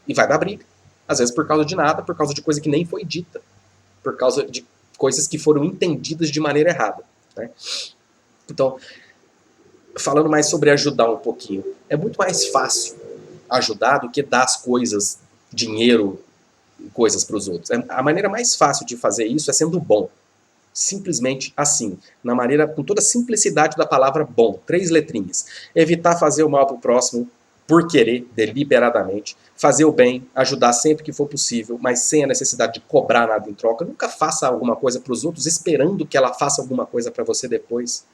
E vai dar briga. Às vezes por causa de nada, por causa de coisa que nem foi dita. Por causa de coisas que foram entendidas de maneira errada. Né? Então, falando mais sobre ajudar um pouquinho, é muito mais fácil ajudar do que dar as coisas, dinheiro, coisas para os outros. A maneira mais fácil de fazer isso é sendo bom. Simplesmente assim. Com toda a simplicidade da palavra bom. 3 letrinhas. Evitar fazer o mal para o próximo por querer, deliberadamente. Fazer o bem, ajudar sempre que for possível, mas sem a necessidade de cobrar nada em troca. Nunca faça alguma coisa para os outros esperando que ela faça alguma coisa para você depois.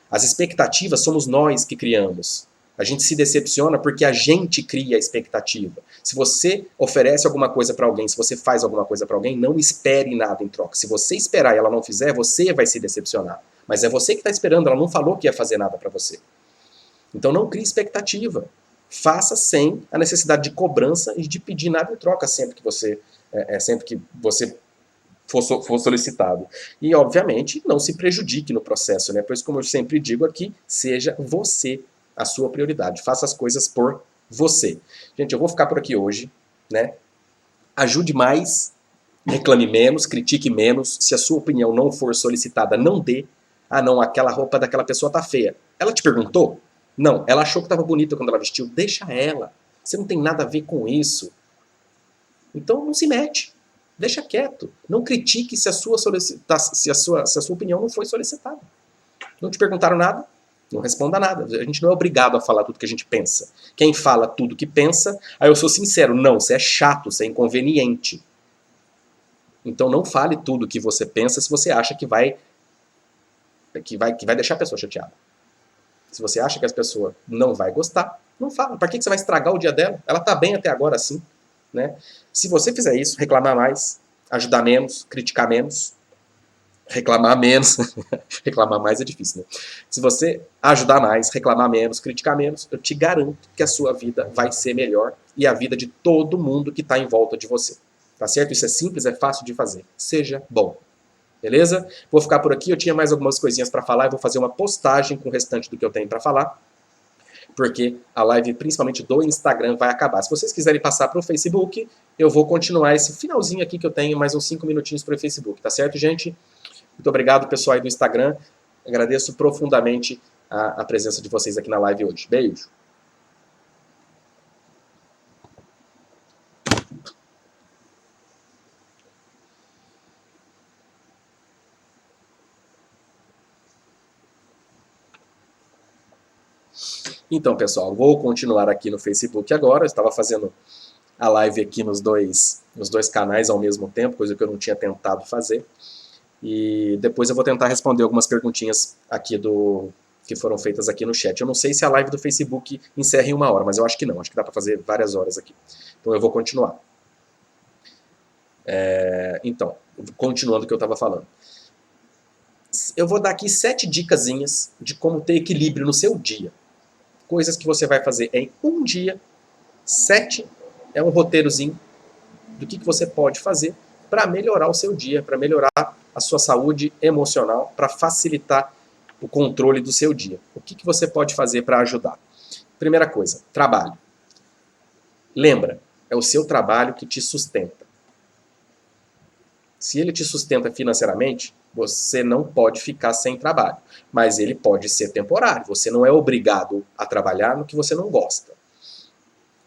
As expectativas somos nós que criamos. A gente se decepciona porque a gente cria a expectativa. Se você oferece alguma coisa para alguém, se você faz alguma coisa para alguém, não espere nada em troca. Se você esperar e ela não fizer, você vai se decepcionar. Mas é você que está esperando, ela não falou que ia fazer nada para você. Então não crie expectativa. Faça sem a necessidade de cobrança e de pedir nada em troca sempre que você for solicitado. E, obviamente, não se prejudique no processo, né? Por isso, como eu sempre digo aqui, seja você a sua prioridade. Faça as coisas por você. Gente, eu vou ficar por aqui hoje, né? Ajude mais, reclame menos, critique menos. Se a sua opinião não for solicitada, não dê. Não, aquela roupa daquela pessoa tá feia. Ela te perguntou? Não, ela achou que estava bonita quando ela vestiu. Deixa ela. Você não tem nada a ver com isso. Então, não se mete. Deixa quieto. Não critique se a sua, se a sua opinião não foi solicitada. Não te perguntaram nada, não responda nada. A gente não é obrigado a falar tudo que a gente pensa. Quem fala tudo que pensa, aí eu sou sincero, não, você é chato, você é inconveniente. Então não fale tudo que você pensa se você acha que vai deixar a pessoa chateada. Se você acha que a pessoa não vai gostar, não fala. Para que você vai estragar o dia dela? Ela está bem até agora assim. Né? Se você fizer isso, reclamar mais, ajudar menos, criticar menos, reclamar menos, reclamar mais é difícil, né? Se você ajudar mais, reclamar menos, criticar menos, eu te garanto que a sua vida vai ser melhor e a vida de todo mundo que está em volta de você. Tá certo? Isso é simples, é fácil de fazer. Seja bom. Beleza? Vou ficar por aqui, eu tinha mais algumas coisinhas para falar, eu vou fazer uma postagem com o restante do que eu tenho para falar, porque a live, principalmente do Instagram, vai acabar. Se vocês quiserem passar para o Facebook, eu vou continuar esse finalzinho aqui que eu tenho, mais uns 5 minutinhos para o Facebook, tá certo, gente? Muito obrigado, pessoal aí do Instagram. Agradeço profundamente a presença de vocês aqui na live hoje. Beijo. Então, pessoal, vou continuar aqui no Facebook agora. Eu estava fazendo a live aqui nos dois canais ao mesmo tempo, coisa que eu não tinha tentado fazer. E depois eu vou tentar responder algumas perguntinhas aqui que foram feitas aqui no chat. Eu não sei se a live do Facebook encerra em 1 hora, mas eu acho que não. Acho que dá para fazer várias horas aqui. Então eu vou continuar. Então, continuando o que eu estava falando. Eu vou dar aqui 7 dicasinhas de como ter equilíbrio no seu dia. Coisas que você vai fazer em um dia. 7 é um roteirozinho do que você pode fazer para melhorar o seu dia, para melhorar a sua saúde emocional, para facilitar o controle do seu dia. O que você pode fazer para ajudar? Primeira coisa, trabalho. Lembra, é o seu trabalho que te sustenta. Se ele te sustenta financeiramente, você não pode ficar sem trabalho. Mas ele pode ser temporário. Você não é obrigado a trabalhar no que você não gosta.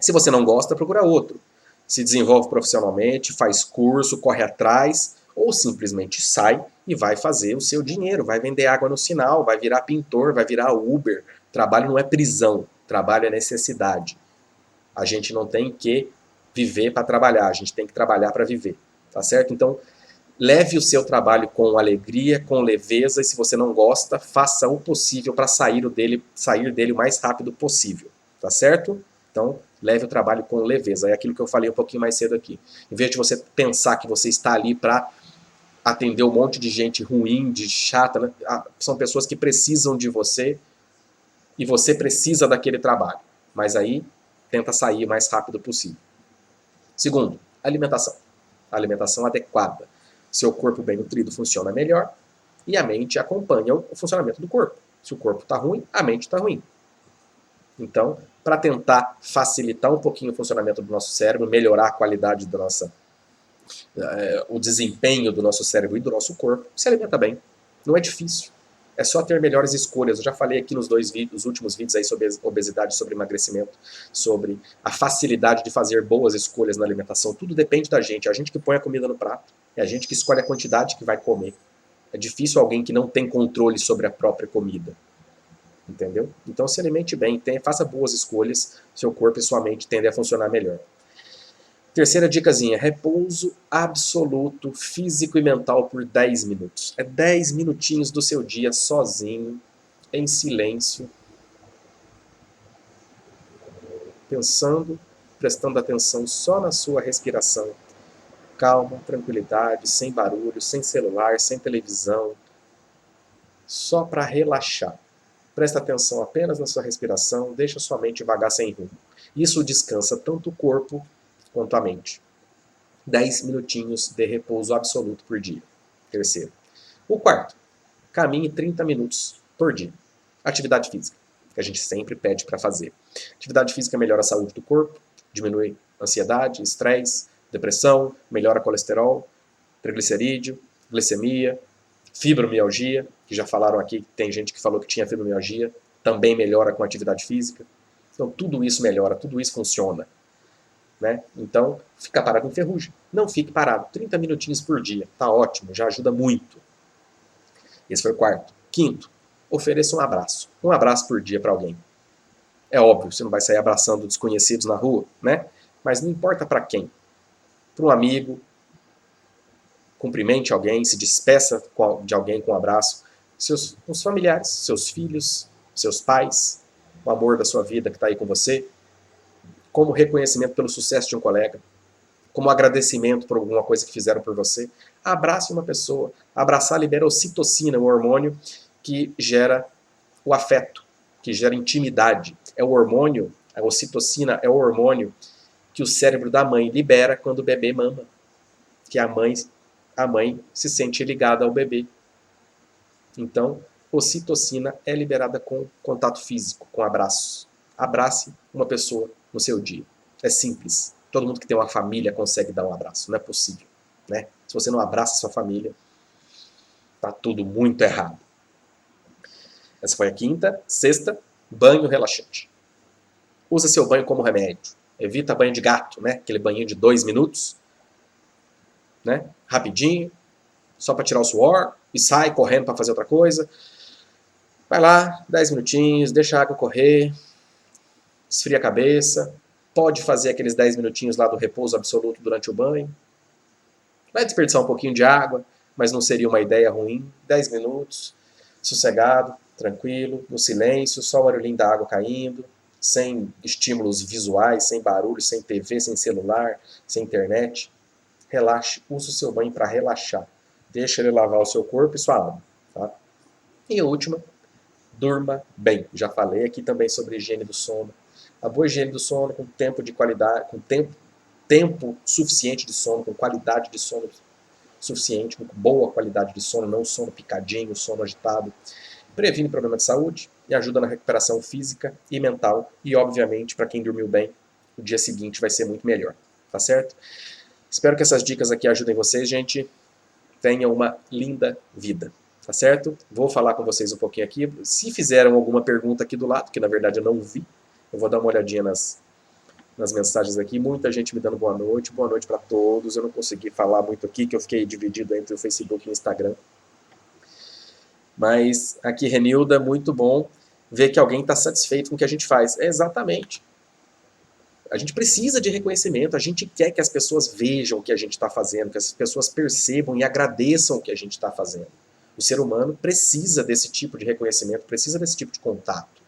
Se você não gosta, procura outro. Se desenvolve profissionalmente, faz curso, corre atrás, ou simplesmente sai e vai fazer o seu dinheiro, vai vender água no sinal, vai virar pintor, vai virar Uber. Trabalho não é prisão, trabalho é necessidade. A gente não tem que viver para trabalhar, a gente tem que trabalhar para viver, tá certo? Então, leve o seu trabalho com alegria, com leveza, e se você não gosta, faça o possível para sair dele o mais rápido possível, tá certo? Então, leve o trabalho com leveza. É aquilo que eu falei um pouquinho mais cedo aqui. Em vez de você pensar que você está ali para atender um monte de gente ruim, de chata, né? São pessoas que precisam de você e você precisa daquele trabalho. Mas aí, tenta sair o mais rápido possível. Segundo, alimentação. A alimentação adequada. Seu corpo bem nutrido funciona melhor e a mente acompanha o funcionamento do corpo. Se o corpo está ruim, a mente está ruim. Então, para tentar facilitar um pouquinho o funcionamento do nosso cérebro, melhorar a qualidade da nossa, o desempenho do nosso cérebro e do nosso corpo, se alimenta bem. Não é difícil. É só ter melhores escolhas. Eu já falei aqui nos últimos vídeos aí sobre obesidade, sobre emagrecimento, sobre a facilidade de fazer boas escolhas na alimentação. Tudo depende da gente. É a gente que põe a comida no prato. É a gente que escolhe a quantidade que vai comer. É difícil alguém que não tem controle sobre a própria comida. Entendeu? Então se alimente bem, faça boas escolhas, seu corpo e sua mente tendem a funcionar melhor. Terceira dicasinha, repouso absoluto, físico e mental por 10 minutos. É 10 minutinhos do seu dia sozinho, em silêncio, pensando, prestando atenção só na sua respiração. Calma, tranquilidade, sem barulho, sem celular, sem televisão, só para relaxar. Presta atenção apenas na sua respiração, deixa sua mente vagar sem rumo. Isso descansa tanto o corpo quanto a mente. 10 minutinhos de repouso absoluto por dia. Terceiro. O quarto, caminhe 30 minutos por dia. Atividade física, que a gente sempre pede para fazer. Atividade física melhora a saúde do corpo, diminui ansiedade, estresse, depressão, melhora colesterol, triglicerídeo, glicemia, fibromialgia, que já falaram aqui, tem gente que falou que tinha fibromialgia, também melhora com atividade física. Então tudo isso melhora, tudo isso funciona. né? Então, ficar parado enferruja. Não fique parado. 30 minutinhos por dia. Tá ótimo, já ajuda muito. Esse foi o quarto. Quinto, ofereça um abraço. Um abraço por dia para alguém. É óbvio, você não vai sair abraçando desconhecidos na rua, né? Mas não importa para quem. Para um amigo, cumprimente alguém, se despeça de alguém com um abraço. Os familiares, seus filhos, seus pais, o amor da sua vida que está aí com você, como reconhecimento pelo sucesso de um colega, como agradecimento por alguma coisa que fizeram por você. Abrace uma pessoa. Abraçar libera ocitocina, o hormônio que gera o afeto, que gera intimidade. É o hormônio, a ocitocina é o hormônio que o cérebro da mãe libera quando o bebê mama. Que a mãe se sente ligada ao bebê. Então, ocitocina é liberada com contato físico, com abraços. Abrace uma pessoa no seu dia. É simples. Todo mundo que tem uma família consegue dar um abraço. Não é possível, né? Se você não abraça a sua família, tá tudo muito errado. Essa foi a quinta. Sexta, banho relaxante. Usa seu banho como remédio. Evita banho de gato, né? Aquele banho de 2 minutos, né? Rapidinho, só para tirar o suor e sai correndo para fazer outra coisa. Vai lá, 10 minutinhos, deixa a água correr, esfria a cabeça. Pode fazer aqueles 10 minutinhos lá do repouso absoluto durante o banho. Vai desperdiçar um pouquinho de água, mas não seria uma ideia ruim. 10 minutos, sossegado, tranquilo, no silêncio, só o barulhinho da água caindo, sem estímulos visuais, sem barulho, sem TV, sem celular, sem internet. Relaxe, use o seu banho para relaxar. Deixa ele lavar o seu corpo e sua alma. Tá? E a última, durma bem. Já falei aqui também sobre higiene do sono. A boa higiene do sono com tempo de qualidade, com tempo suficiente de sono, com qualidade de sono suficiente, com boa qualidade de sono, não sono picadinho, sono agitado. Previne problema de saúde e ajuda na recuperação física e mental. E, obviamente, para quem dormiu bem, o dia seguinte vai ser muito melhor. Tá certo? Espero que essas dicas aqui ajudem vocês, gente. Tenham uma linda vida. Tá certo? Vou falar com vocês um pouquinho aqui. Se fizeram alguma pergunta aqui do lado, que na verdade eu não vi, eu vou dar uma olhadinha nas mensagens aqui. Muita gente me dando boa noite para todos. Eu não consegui falar muito aqui, que eu fiquei dividido entre o Facebook e o Instagram. Mas aqui, Renilda, muito bom ver que alguém está satisfeito com o que a gente faz. É exatamente. A gente precisa de reconhecimento, a gente quer que as pessoas vejam o que a gente está fazendo, que as pessoas percebam e agradeçam o que a gente está fazendo. O ser humano precisa desse tipo de reconhecimento, precisa desse tipo de contato.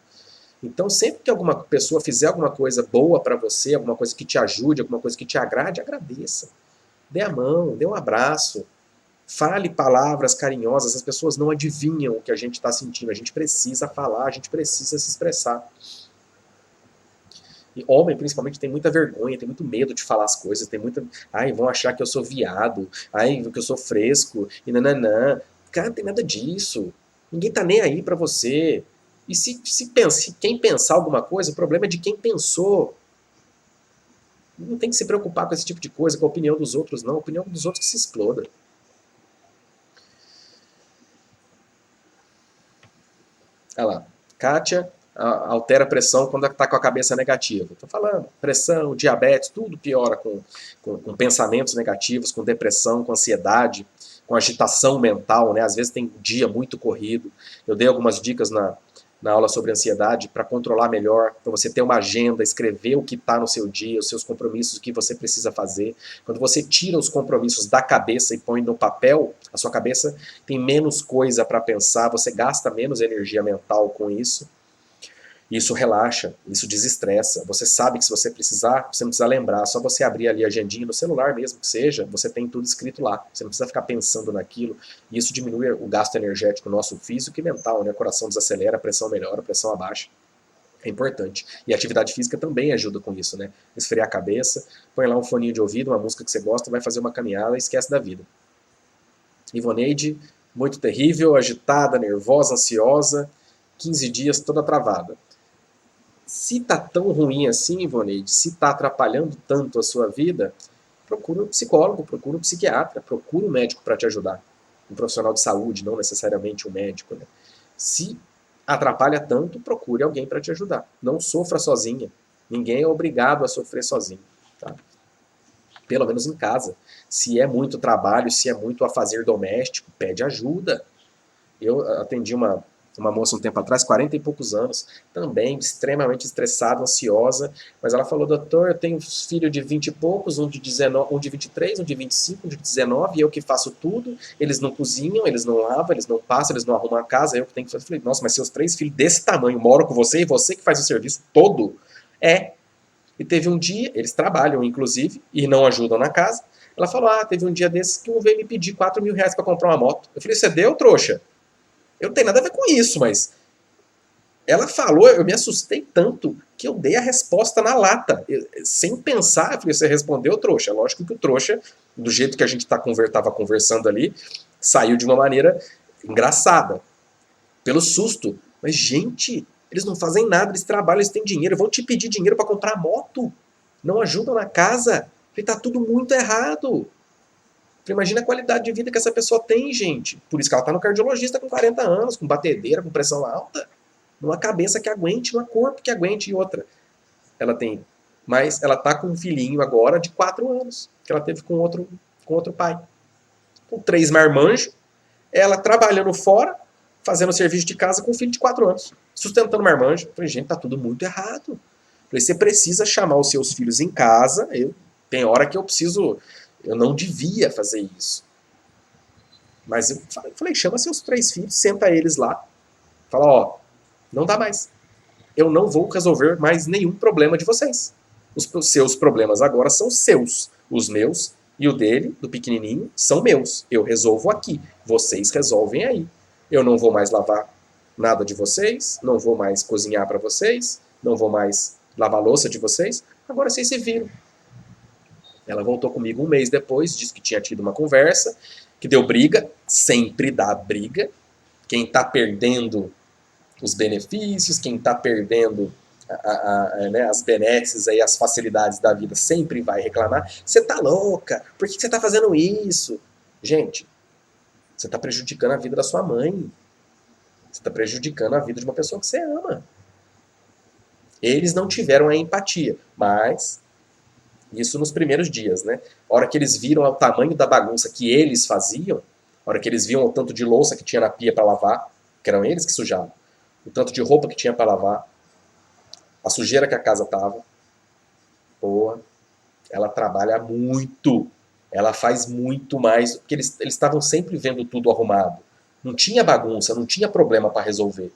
Então, sempre que alguma pessoa fizer alguma coisa boa para você, alguma coisa que te ajude, alguma coisa que te agrade, agradeça. Dê a mão, dê um abraço. Fale palavras carinhosas, as pessoas não adivinham o que a gente está sentindo. A gente precisa falar, a gente precisa se expressar. E homem, principalmente, tem muita vergonha, tem muito medo de falar as coisas, tem muita... Ai, vão achar que eu sou viado, ai, que eu sou fresco, e nananã. Cara, não tem nada disso. Ninguém tá nem aí pra você. E se quem pensar alguma coisa, o problema é de quem pensou. Não tem que se preocupar com esse tipo de coisa, com a opinião dos outros, não. A opinião dos outros que se exploda. Olha lá. Kátia altera a pressão quando está com a cabeça negativa. Estou falando, pressão, diabetes, tudo piora com pensamentos negativos, com depressão, com ansiedade, com agitação mental, né? Às vezes tem um dia muito corrido. Eu dei algumas dicas na aula sobre ansiedade para controlar melhor, para você ter uma agenda, escrever o que está no seu dia, os seus compromissos, o que você precisa fazer. Quando você tira os compromissos da cabeça e põe no papel, a sua cabeça tem menos coisa para pensar, você gasta menos energia mental com isso. Isso relaxa, isso desestressa. Você sabe que se você precisar, você não precisa lembrar, só você abrir ali a agendinha no celular mesmo que seja, você tem tudo escrito lá. Você não precisa ficar pensando naquilo. E isso diminui o gasto energético nosso físico e mental, né? O coração desacelera, a pressão melhora, a pressão abaixa. É importante. E a atividade física também ajuda com isso, né? Esfriar a cabeça, põe lá um foninho de ouvido, uma música que você gosta, vai fazer uma caminhada e esquece da vida. Ivoneide, muito terrível, agitada, nervosa, ansiosa, 15 dias toda travada. Se tá tão ruim assim, Ivoneide, se tá atrapalhando tanto a sua vida, procura um psicólogo, procura um psiquiatra, procura um médico para te ajudar. Um profissional de saúde, não necessariamente um médico, né? Se atrapalha tanto, procure alguém para te ajudar. Não sofra sozinha. Ninguém é obrigado a sofrer sozinho. tá? Pelo menos em casa. Se é muito trabalho, se é muito afazer doméstico, pede ajuda. Eu atendi uma moça um tempo atrás, 40 e poucos anos, também extremamente estressada, ansiosa, mas ela falou, doutor, eu tenho filho de 20 e poucos, um de 19, um de 23, um de 25, um de 19, e eu que faço tudo, eles não cozinham, eles não lavam, eles não passam, eles não arrumam a casa, eu que tenho que fazer. Eu falei, nossa, mas seus 3 filhos desse tamanho moram com você e você que faz o serviço todo? É. E teve um dia, eles trabalham inclusive, e não ajudam na casa, ela falou, teve um dia desses que um veio me pedir 4 mil reais para comprar uma moto. Eu falei, você deu, trouxa? Eu não tenho nada a ver com isso, mas ela falou, eu me assustei tanto que eu dei a resposta na lata. Sem pensar, eu falei, você respondeu, trouxa. Lógico que o trouxa, do jeito que a gente estava conversando ali, saiu de uma maneira engraçada. Pelo susto. Mas, gente, eles não fazem nada, eles trabalham, eles têm dinheiro, vão te pedir dinheiro para comprar moto. Não ajudam na casa. Está tudo muito errado. Imagina a qualidade de vida que essa pessoa tem, gente. Por isso que ela está no cardiologista com 40 anos, com batedeira, com pressão alta. Numa cabeça que aguente, num corpo que aguente e outra. Ela tem. Mas ela tá com um filhinho agora de 4 anos, que ela teve com outro pai. Com 3 marmanjos, ela trabalhando fora, fazendo serviço de casa com um filho de 4 anos, sustentando marmanjo. Eu falei, gente, tá tudo muito errado. Eu falei, você precisa chamar os seus filhos em casa. Tem hora que eu não devia fazer isso. Mas eu falei, chama seus 3 filhos, senta eles lá. Fala, não dá mais. Eu não vou resolver mais nenhum problema de vocês. Os seus problemas agora são seus. Os meus e o dele, do pequenininho, são meus. Eu resolvo aqui. Vocês resolvem aí. Eu não vou mais lavar nada de vocês, não vou mais cozinhar para vocês, não vou mais lavar a louça de vocês. Agora vocês se viram. Ela voltou comigo um mês depois, disse que tinha tido uma conversa, que deu briga. Sempre dá briga. Quem está perdendo os benefícios, quem está perdendo né, as benesses, aí, as facilidades da vida, sempre vai reclamar. Você tá louca? Por que você está fazendo isso? Gente, você está prejudicando a vida da sua mãe. Você está prejudicando a vida de uma pessoa que você ama. Eles não tiveram a empatia, mas isso nos primeiros dias, né? A hora que eles viram o tamanho da bagunça que eles faziam, a hora que eles viam o tanto de louça que tinha na pia para lavar, que eram eles que sujavam, o tanto de roupa que tinha para lavar, a sujeira que a casa tava. Pô, ela trabalha muito. Ela faz muito mais. Porque eles estavam sempre vendo tudo arrumado. Não tinha bagunça, não tinha problema para resolver.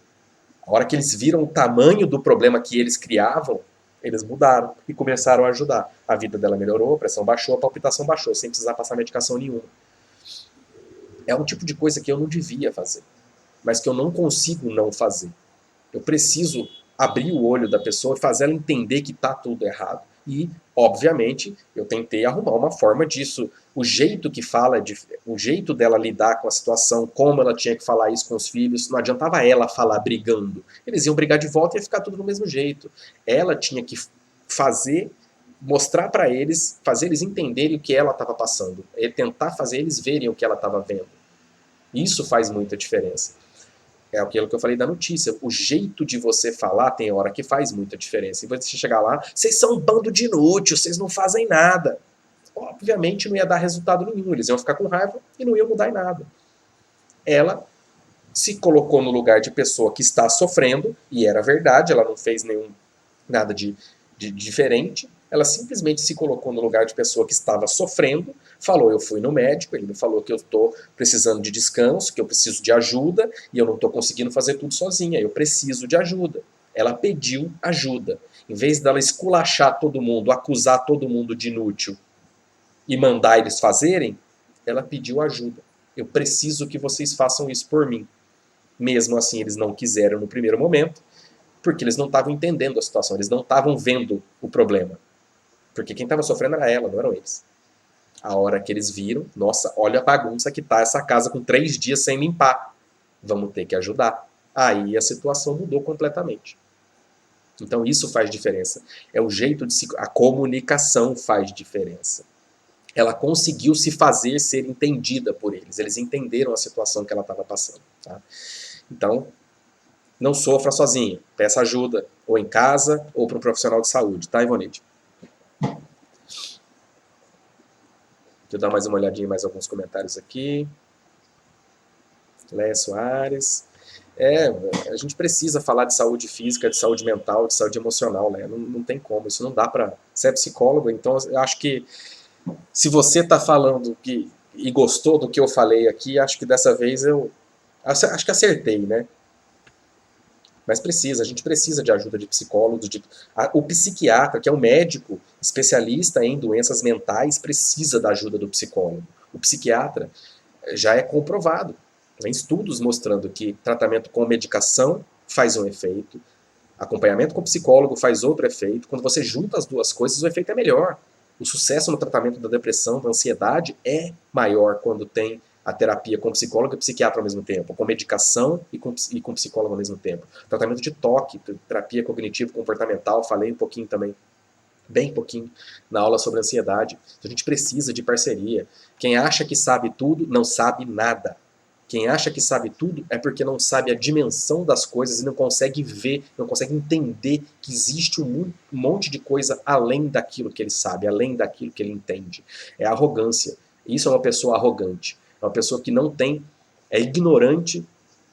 A hora que eles viram o tamanho do problema que eles criavam, eles mudaram e começaram a ajudar. A vida dela melhorou, a pressão baixou, a palpitação baixou, sem precisar passar medicação nenhuma. É um tipo de coisa que eu não devia fazer, mas que eu não consigo não fazer. Eu preciso abrir o olho da pessoa e fazer ela entender que está tudo errado. E, obviamente, eu tentei arrumar uma forma disso. O jeito que fala, o jeito dela lidar com a situação, como ela tinha que falar isso com os filhos, não adiantava ela falar brigando. Eles iam brigar de volta e ia ficar tudo do mesmo jeito. Ela tinha que fazer, mostrar para eles, fazer eles entenderem o que ela estava passando. E tentar fazer eles verem o que ela estava vendo. Isso faz muita diferença. É aquilo que eu falei da notícia. O jeito de você falar tem hora que faz muita diferença. E você chegar lá, vocês são um bando de inúteis, vocês não fazem nada. Obviamente não ia dar resultado nenhum. Eles iam ficar com raiva e não iam mudar em nada. Ela se colocou no lugar de pessoa que está sofrendo, e era verdade, ela não fez nada de diferente. Ela simplesmente se colocou no lugar de pessoa que estava sofrendo, falou, eu fui no médico, ele me falou que eu estou precisando de descanso, que eu preciso de ajuda, e eu não estou conseguindo fazer tudo sozinha, eu preciso de ajuda. Ela pediu ajuda. Em vez dela esculachar todo mundo, acusar todo mundo de inútil e mandar eles fazerem, ela pediu ajuda. Eu preciso que vocês façam isso por mim. Mesmo assim, eles não quiseram no primeiro momento, porque eles não estavam entendendo a situação, eles não estavam vendo o problema. Porque quem estava sofrendo era ela, não eram eles. A hora que eles viram, nossa, olha a bagunça que tá essa casa com 3 dias sem limpar. Vamos ter que ajudar. Aí a situação mudou completamente. Então isso faz diferença. É o jeito de a comunicação faz diferença. Ela conseguiu se fazer ser entendida por eles. Eles entenderam a situação que ela estava passando. Tá? Então, não sofra sozinha. Peça ajuda, ou em casa, ou para um profissional de saúde, tá, Ivonide? eu dar mais uma olhadinha em mais alguns comentários aqui. Léa Soares. A gente precisa falar de saúde física, de saúde mental, de saúde emocional, né? Não tem como, isso não dá pra... Você é psicólogo, então eu acho que se você está falando e gostou do que eu falei aqui, acho que dessa vez eu acho que acertei, né? Mas a gente precisa de ajuda de psicólogos, o psiquiatra, que é o médico especialista em doenças mentais, precisa da ajuda do psicólogo. O psiquiatra já é comprovado, tem estudos mostrando que tratamento com medicação faz um efeito, acompanhamento com psicólogo faz outro efeito, quando você junta as duas coisas, o efeito é melhor. O sucesso no tratamento da depressão, da ansiedade é maior quando tem a terapia com psicólogo e psiquiatra ao mesmo tempo, com medicação e com psicólogo ao mesmo tempo. Tratamento de toque, terapia cognitivo-comportamental, falei um pouquinho também, bem pouquinho, na aula sobre ansiedade. A gente precisa de parceria. Quem acha que sabe tudo, não sabe nada. Quem acha que sabe tudo é porque não sabe a dimensão das coisas e não consegue ver, não consegue entender que existe um monte de coisa além daquilo que ele sabe, além daquilo que ele entende. É arrogância. Isso é uma pessoa arrogante. É uma pessoa que não tem, é ignorante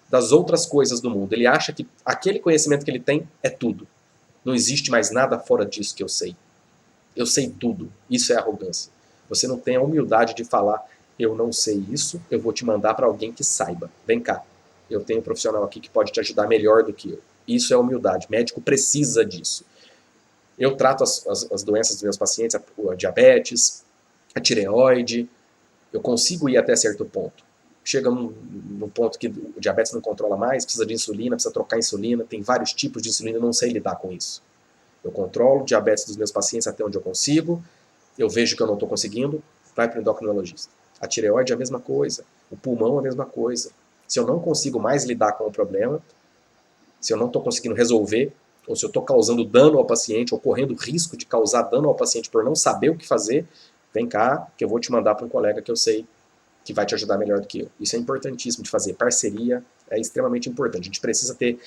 das outras coisas do mundo. Ele acha que aquele conhecimento que ele tem é tudo. Não existe mais nada fora disso que eu sei. Eu sei tudo. Isso é arrogância. Você não tem a humildade de falar: eu não sei isso, eu vou te mandar para alguém que saiba. Vem cá, eu tenho um profissional aqui que pode te ajudar melhor do que eu. Isso é humildade. O médico precisa disso. Eu trato as doenças dos meus pacientes, a diabetes, a tireoide. Eu consigo ir até certo ponto. Chega num ponto que o diabetes não controla mais, precisa de insulina, precisa trocar insulina, tem vários tipos de insulina, eu não sei lidar com isso. Eu controlo o diabetes dos meus pacientes até onde eu consigo, eu vejo que eu não estou conseguindo, vai para o endocrinologista. A tireoide é a mesma coisa, o pulmão é a mesma coisa. Se eu não consigo mais lidar com o problema, se eu não estou conseguindo resolver, ou se eu estou causando dano ao paciente, ou correndo risco de causar dano ao paciente por não saber o que fazer, vem cá, que eu vou te mandar para um colega que eu sei que vai te ajudar melhor do que eu. Isso é importantíssimo de fazer. Parceria é extremamente importante. A gente precisa ter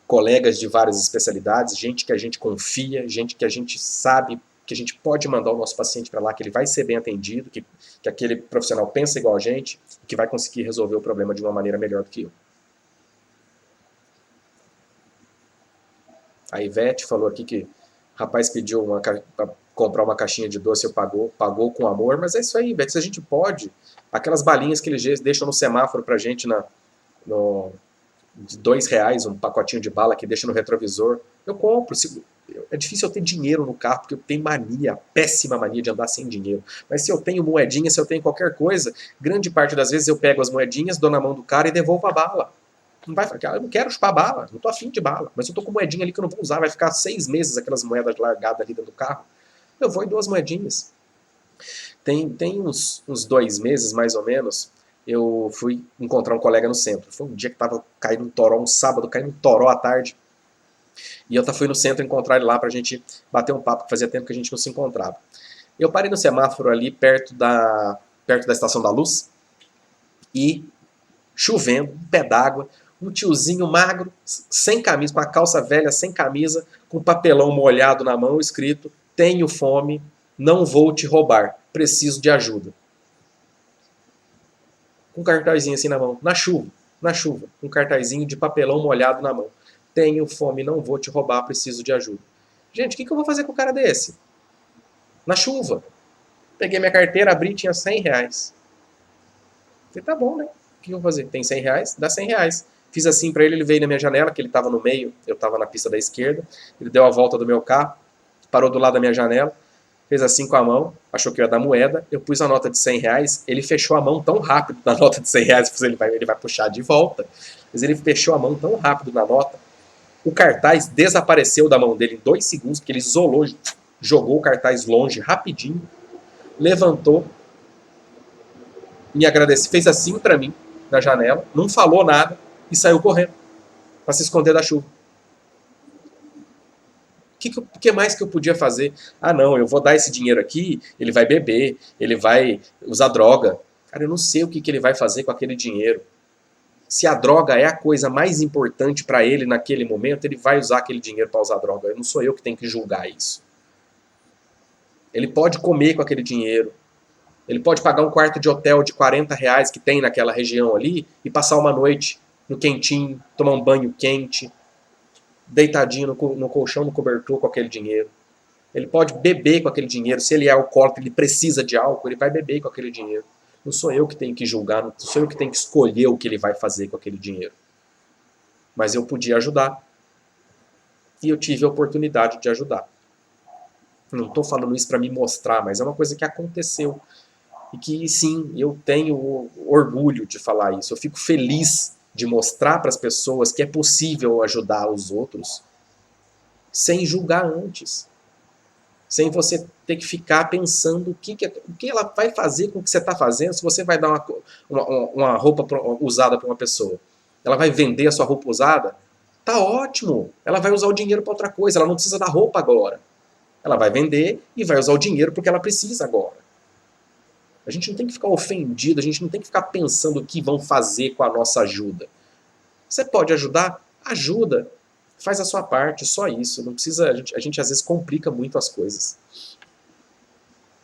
colegas de várias especialidades, gente que a gente confia, gente que a gente sabe que a gente pode mandar o nosso paciente para lá, que ele vai ser bem atendido, que aquele profissional pensa igual a gente, que vai conseguir resolver o problema de uma maneira melhor do que eu. A Ivete falou aqui que o rapaz pediu para comprar uma caixinha de doce, eu pagou com amor, mas é isso aí, Ivete, se a gente pode, aquelas balinhas que eles deixam no semáforo pra gente de R$2, um pacotinho de bala que deixa no retrovisor, eu compro. É difícil eu ter dinheiro no carro, porque eu tenho mania, péssima mania de andar sem dinheiro. Mas se eu tenho moedinha, se eu tenho qualquer coisa, grande parte das vezes eu pego as moedinhas, dou na mão do cara e devolvo a bala. Não vai falar, eu não quero chupar bala, não tô afim de bala, mas eu tô com moedinha ali que eu não vou usar, vai ficar 6 meses aquelas moedas largadas ali dentro do carro. Eu vou e dou as moedinhas. Tem uns 2 meses, mais ou menos, eu fui encontrar um colega no centro. Foi um dia que tava caindo um toró, um sábado, caindo um toró à tarde. E eu fui no centro encontrar ele lá pra gente bater um papo, que fazia tempo que a gente não se encontrava. Eu parei no semáforo ali, perto da Estação da Luz, e chovendo, um pé d'água, um tiozinho magro, sem camisa, com a calça velha, sem camisa, com papelão molhado na mão, escrito: tenho fome, não vou te roubar, preciso de ajuda. Com um cartazinho assim na mão, na chuva, um cartazinho de papelão molhado na mão. Tenho fome, não vou te roubar, preciso de ajuda. Gente, o que eu vou fazer com um cara desse? Na chuva. Peguei minha carteira, abri, tinha R$100. Falei, tá bom, né? O que eu vou fazer? Tem R$100? Dá R$100. Fiz assim pra ele veio na minha janela, que ele tava no meio, eu tava na pista da esquerda. Ele deu a volta do meu carro, parou do lado da minha janela, fez assim com a mão, achou que eu ia dar moeda, eu pus a nota de R$100, ele fechou a mão tão rápido na nota de R$100, ele vai puxar de volta, mas ele fechou a mão tão rápido na nota, o cartaz desapareceu da mão dele em 2 segundos, porque ele isolou, jogou o cartaz longe rapidinho, levantou, me agradeceu, fez assim pra mim, na janela, não falou nada e saiu correndo, pra se esconder da chuva. O que mais que eu podia fazer? Ah, não, eu vou dar esse dinheiro aqui, ele vai beber, ele vai usar droga. Cara, eu não sei o que ele vai fazer com aquele dinheiro. Se a droga é a coisa mais importante para ele naquele momento, ele vai usar aquele dinheiro para usar droga. Não sou eu que tenho que julgar isso. Ele pode comer com aquele dinheiro. Ele pode pagar um quarto de hotel de R$ 40 que tem naquela região ali e passar uma noite no quentinho, tomar um banho quente, deitadinho no colchão, no cobertor com aquele dinheiro. Ele pode beber com aquele dinheiro. Se ele é alcoólatra, ele precisa de álcool, ele vai beber com aquele dinheiro. Não sou eu que tenho que julgar, não sou eu que tenho que escolher o que ele vai fazer com aquele dinheiro. Mas eu podia ajudar. E eu tive a oportunidade de ajudar. Não estou falando isso para me mostrar, mas é uma coisa que aconteceu. E que, sim, eu tenho orgulho de falar isso. Eu fico feliz de mostrar para as pessoas que é possível ajudar os outros sem julgar antes. Sem você ter que ficar pensando o que ela vai fazer com o que você está fazendo. Se você vai dar uma roupa usada para uma pessoa, ela vai vender a sua roupa usada, tá ótimo. Ela vai usar o dinheiro para outra coisa, ela não precisa da roupa agora. Ela vai vender e vai usar o dinheiro porque ela precisa agora. A gente não tem que ficar ofendido, a gente não tem que ficar pensando o que vão fazer com a nossa ajuda. Você pode ajudar? Ajuda. Faz a sua parte, só isso. Não precisa. A gente às vezes complica muito as coisas.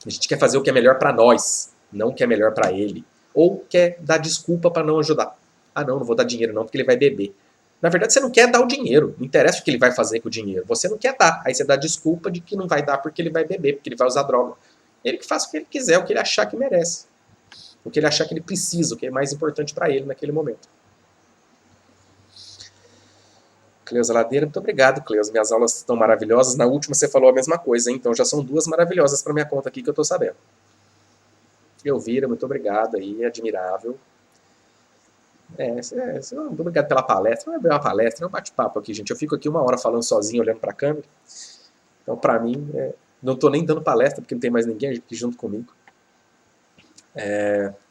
A gente quer fazer o que é melhor para nós, não o que é melhor para ele. Ou quer dar desculpa para não ajudar. Ah, não vou dar dinheiro não, porque ele vai beber. Na verdade, você não quer dar o dinheiro. Não interessa o que ele vai fazer com o dinheiro. Você não quer dar. Aí você dá desculpa de que não vai dar porque ele vai beber, porque ele vai usar droga. Ele que faça o que ele quiser, o que ele achar que merece. O que ele achar que ele precisa, o que é mais importante para ele naquele momento. Cleusa Ladeira, muito obrigado, Cleusa. Minhas aulas estão maravilhosas. Na última você falou a mesma coisa, hein? Então já são 2 maravilhosas para minha conta aqui que eu estou sabendo. Elvira, muito obrigado aí, admirável. Muito obrigado pela palestra. Não é uma palestra, é um bate-papo aqui, gente. Eu fico aqui 1 hora falando sozinho, olhando para a câmera. Então, para mim, não estou nem dando palestra, porque não tem mais ninguém aqui junto comigo.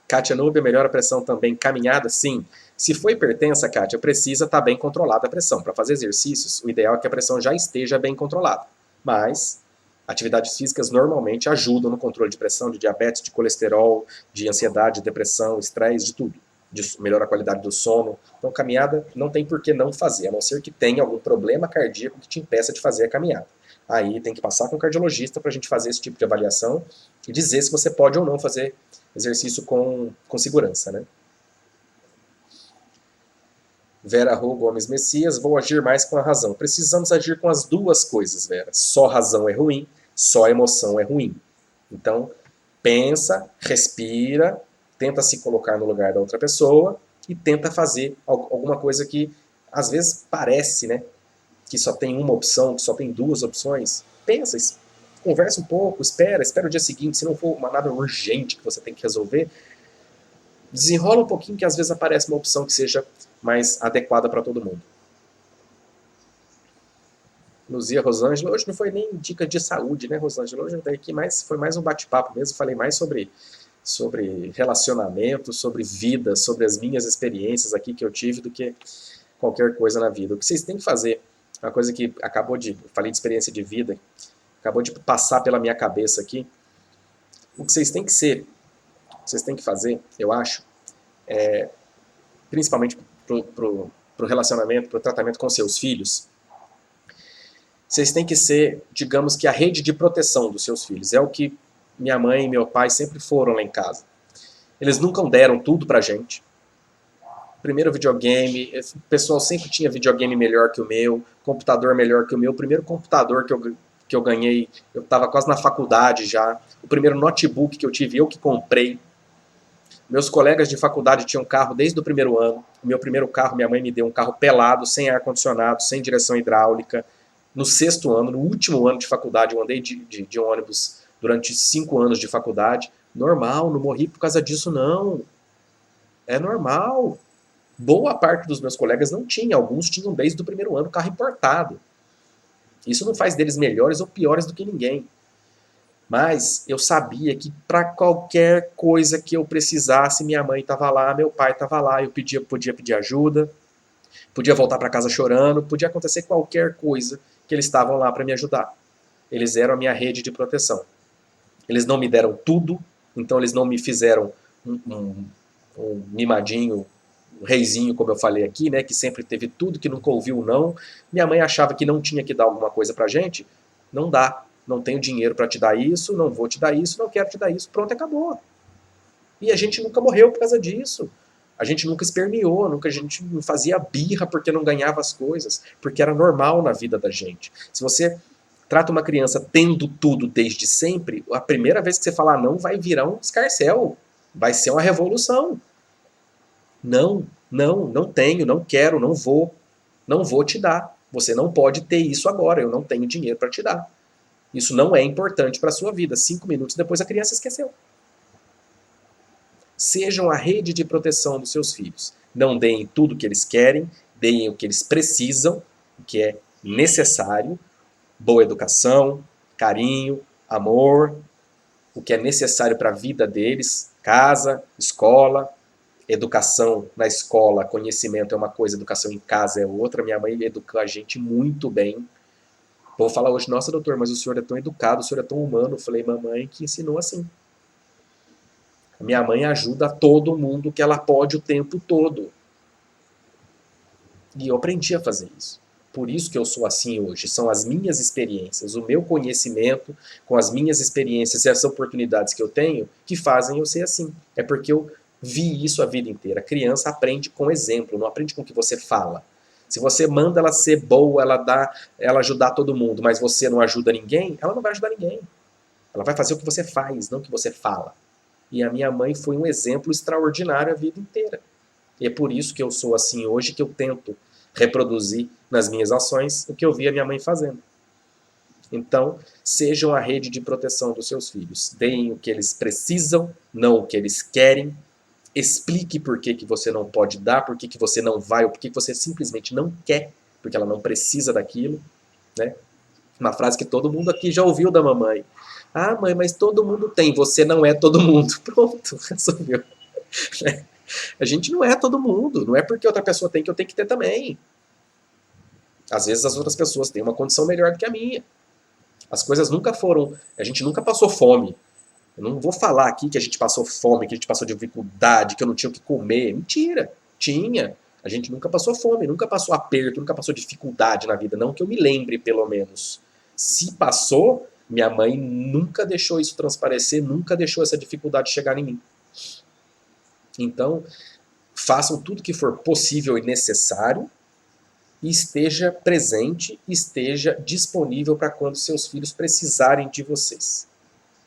Kátia Nubia, melhora a pressão também. Caminhada, sim. Se for hipertensa, Kátia, precisa estar bem controlada a pressão. Para fazer exercícios, o ideal é que a pressão já esteja bem controlada. Mas atividades físicas normalmente ajudam no controle de pressão, de diabetes, de colesterol, de ansiedade, depressão, estresse, de tudo. Melhora a qualidade do sono. Então, caminhada não tem por que não fazer, a não ser que tenha algum problema cardíaco que te impeça de fazer a caminhada. Aí tem que passar com o cardiologista para a gente fazer esse tipo de avaliação e dizer se você pode ou não fazer exercício com segurança, né? Vera Rô Gomes Messias, vou agir mais com a razão. Precisamos agir com as 2 coisas, Vera. Só razão é ruim, só emoção é ruim. Então, pensa, respira, tenta se colocar no lugar da outra pessoa e tenta fazer alguma coisa que às vezes parece, né, que só tem uma opção, que só tem 2 opções. Pensa, conversa um pouco, espera o dia seguinte, se não for nada urgente que você tem que resolver, desenrola um pouquinho que às vezes aparece uma opção que seja mais adequada para todo mundo. Luzia Rosângela, hoje não foi nem dica de saúde, né, Rosângela? Hoje aqui foi mais um bate-papo mesmo, falei mais sobre relacionamento, sobre vida, sobre as minhas experiências aqui que eu tive do que qualquer coisa na vida. O que vocês têm que fazer, uma coisa que falei de experiência de vida, acabou de passar pela minha cabeça aqui, o que vocês têm que fazer, eu acho, principalmente pro relacionamento, pro tratamento com seus filhos, vocês têm que ser, digamos que a rede de proteção dos seus filhos. É o que minha mãe e meu pai sempre foram lá em casa. Eles nunca deram tudo pra gente. Primeiro videogame, o pessoal sempre tinha videogame melhor que o meu, computador melhor que o meu. O primeiro computador que eu ganhei, eu estava quase na faculdade já. O primeiro notebook que eu tive, eu que comprei. Meus colegas de faculdade tinham carro desde o primeiro ano. O meu primeiro carro, minha mãe me deu um carro pelado, sem ar-condicionado, sem direção hidráulica. No 6º ano, no último ano de faculdade, eu andei de ônibus durante 5 anos de faculdade. Normal, não morri por causa disso, não. É normal. Boa parte dos meus colegas não tinha, alguns tinham desde o primeiro ano carro importado. Isso não faz deles melhores ou piores do que ninguém. Mas eu sabia que para qualquer coisa que eu precisasse, minha mãe estava lá, meu pai estava lá, eu podia pedir ajuda, podia voltar para casa chorando, podia acontecer qualquer coisa que eles estavam lá para me ajudar. Eles eram a minha rede de proteção. Eles não me deram tudo, então eles não me fizeram um mimadinho, um reizinho, como eu falei aqui, né, que sempre teve tudo, que nunca ouviu não. Minha mãe achava que não tinha que dar alguma coisa pra gente. Não dá. Não tenho dinheiro para te dar isso, não vou te dar isso, não quero te dar isso. Pronto, acabou. E a gente nunca morreu por causa disso. A gente nunca esperneou, a gente não fazia birra porque não ganhava as coisas, porque era normal na vida da gente. Se você trata uma criança tendo tudo desde sempre, a primeira vez que você falar não vai virar um escarcéu, vai ser uma revolução. Não, não tenho, não quero, não vou te dar. Você não pode ter isso agora, eu não tenho dinheiro para te dar. Isso não é importante para a sua vida. 5 minutos depois a criança esqueceu. Sejam a rede de proteção dos seus filhos. Não deem tudo o que eles querem, deem o que eles precisam, o que é necessário, boa educação, carinho, amor, o que é necessário para a vida deles, casa, escola, educação na escola, conhecimento é uma coisa, educação em casa é outra. Minha mãe educou a gente muito bem. Vou falar hoje, nossa doutor, mas o senhor é tão educado, o senhor é tão humano. Eu falei, mamãe que ensinou assim. Minha mãe ajuda todo mundo que ela pode o tempo todo. E eu aprendi a fazer isso. Por isso que eu sou assim hoje. São as minhas experiências, o meu conhecimento com as minhas experiências e as oportunidades que eu tenho que fazem eu ser assim. É porque eu vi isso a vida inteira. A criança aprende com exemplo, não aprende com o que você fala. Se você manda ela ser boa, ela ajudar todo mundo, mas você não ajuda ninguém, ela não vai ajudar ninguém. Ela vai fazer o que você faz, não o que você fala. E a minha mãe foi um exemplo extraordinário a vida inteira. E é por isso que eu sou assim hoje, que eu tento reproduzir nas minhas ações o que eu vi a minha mãe fazendo. Então, sejam a rede de proteção dos seus filhos. Deem o que eles precisam, não o que eles querem. Explique por que você não pode dar, por que você não vai, ou por que você simplesmente não quer, porque ela não precisa daquilo. Né? Uma frase que todo mundo aqui já ouviu da mamãe. Ah, mãe, mas todo mundo tem, você não é todo mundo. Pronto, resolveu. A gente não é todo mundo, não é porque outra pessoa tem que eu tenho que ter também. Às vezes as outras pessoas têm uma condição melhor do que a minha. As coisas nunca foram, a gente nunca passou fome. Eu não vou falar aqui que a gente passou fome, que a gente passou dificuldade, que eu não tinha o que comer. Mentira, tinha. A gente nunca passou fome, nunca passou aperto, nunca passou dificuldade na vida, não que eu me lembre, pelo menos. Se passou, minha mãe nunca deixou isso transparecer, nunca deixou essa dificuldade chegar em mim. Então, façam tudo que for possível e necessário e esteja presente, esteja disponível para quando seus filhos precisarem de vocês.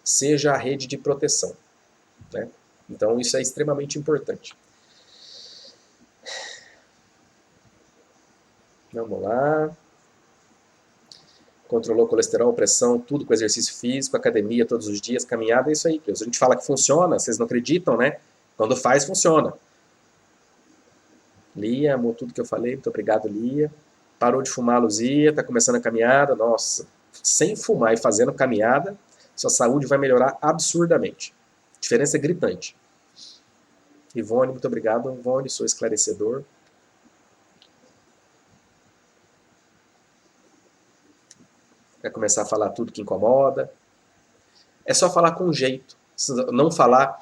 Seja a rede de proteção. Né? Então, isso é extremamente importante. Vamos lá. Controlou colesterol, pressão, tudo com exercício físico, academia todos os dias, caminhada, é isso aí. A gente fala que funciona, vocês não acreditam, né? Quando faz, funciona. Lia, amou tudo que eu falei, muito obrigado, Lia. Parou de fumar, Luzia, tá começando a caminhada, nossa. Sem fumar e fazendo caminhada, sua saúde vai melhorar absurdamente. A diferença é gritante. Ivone, muito obrigado, Ivone, sou esclarecedor. Vai começar a falar tudo que incomoda. É só falar com jeito. Não falar,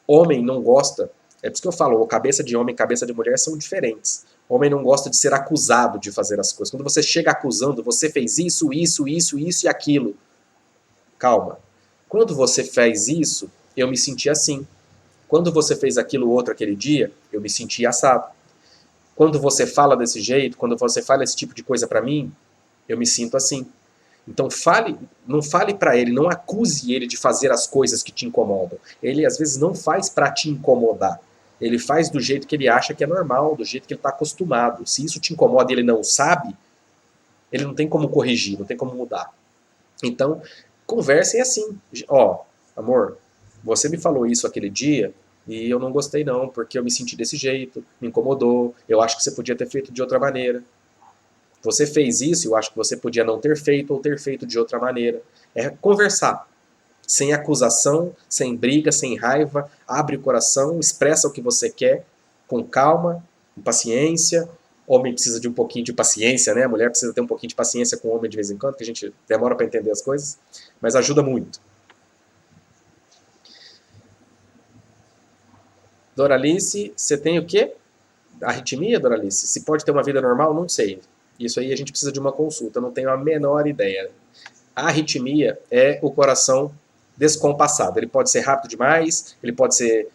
homem não gosta. É por isso que eu falo, cabeça de homem e cabeça de mulher são diferentes. Homem não gosta de ser acusado de fazer as coisas. Quando você chega acusando, você fez isso, isso, isso, isso e aquilo. Calma. Quando você fez isso, eu me senti assim. Quando você fez aquilo outro aquele dia, eu me senti assado. Quando você fala desse jeito, quando você fala esse tipo de coisa pra mim, eu me sinto assim. Então não fale para ele, não acuse ele de fazer as coisas que te incomodam. Ele às vezes não faz para te incomodar. Ele faz do jeito que ele acha que é normal, do jeito que ele está acostumado. Se isso te incomoda e ele não sabe, ele não tem como corrigir, não tem como mudar. Então, conversem assim. Ó, amor, você me falou isso aquele dia e eu não gostei não, porque eu me senti desse jeito, me incomodou, eu acho que você podia ter feito de outra maneira. Você fez isso, eu acho que você podia não ter feito ou ter feito de outra maneira. É conversar. Sem acusação, sem briga, sem raiva. Abre o coração, expressa o que você quer, com calma, com paciência. O homem precisa de um pouquinho de paciência, né? A mulher precisa ter um pouquinho de paciência com o homem de vez em quando, que a gente demora para entender as coisas, mas ajuda muito. Doralice, você tem o quê? Arritmia, Doralice? Se pode ter uma vida normal? Não sei. Isso aí a gente precisa de uma consulta, não tenho a menor ideia. A arritmia é o coração descompassado. Ele pode ser rápido demais, ele pode ser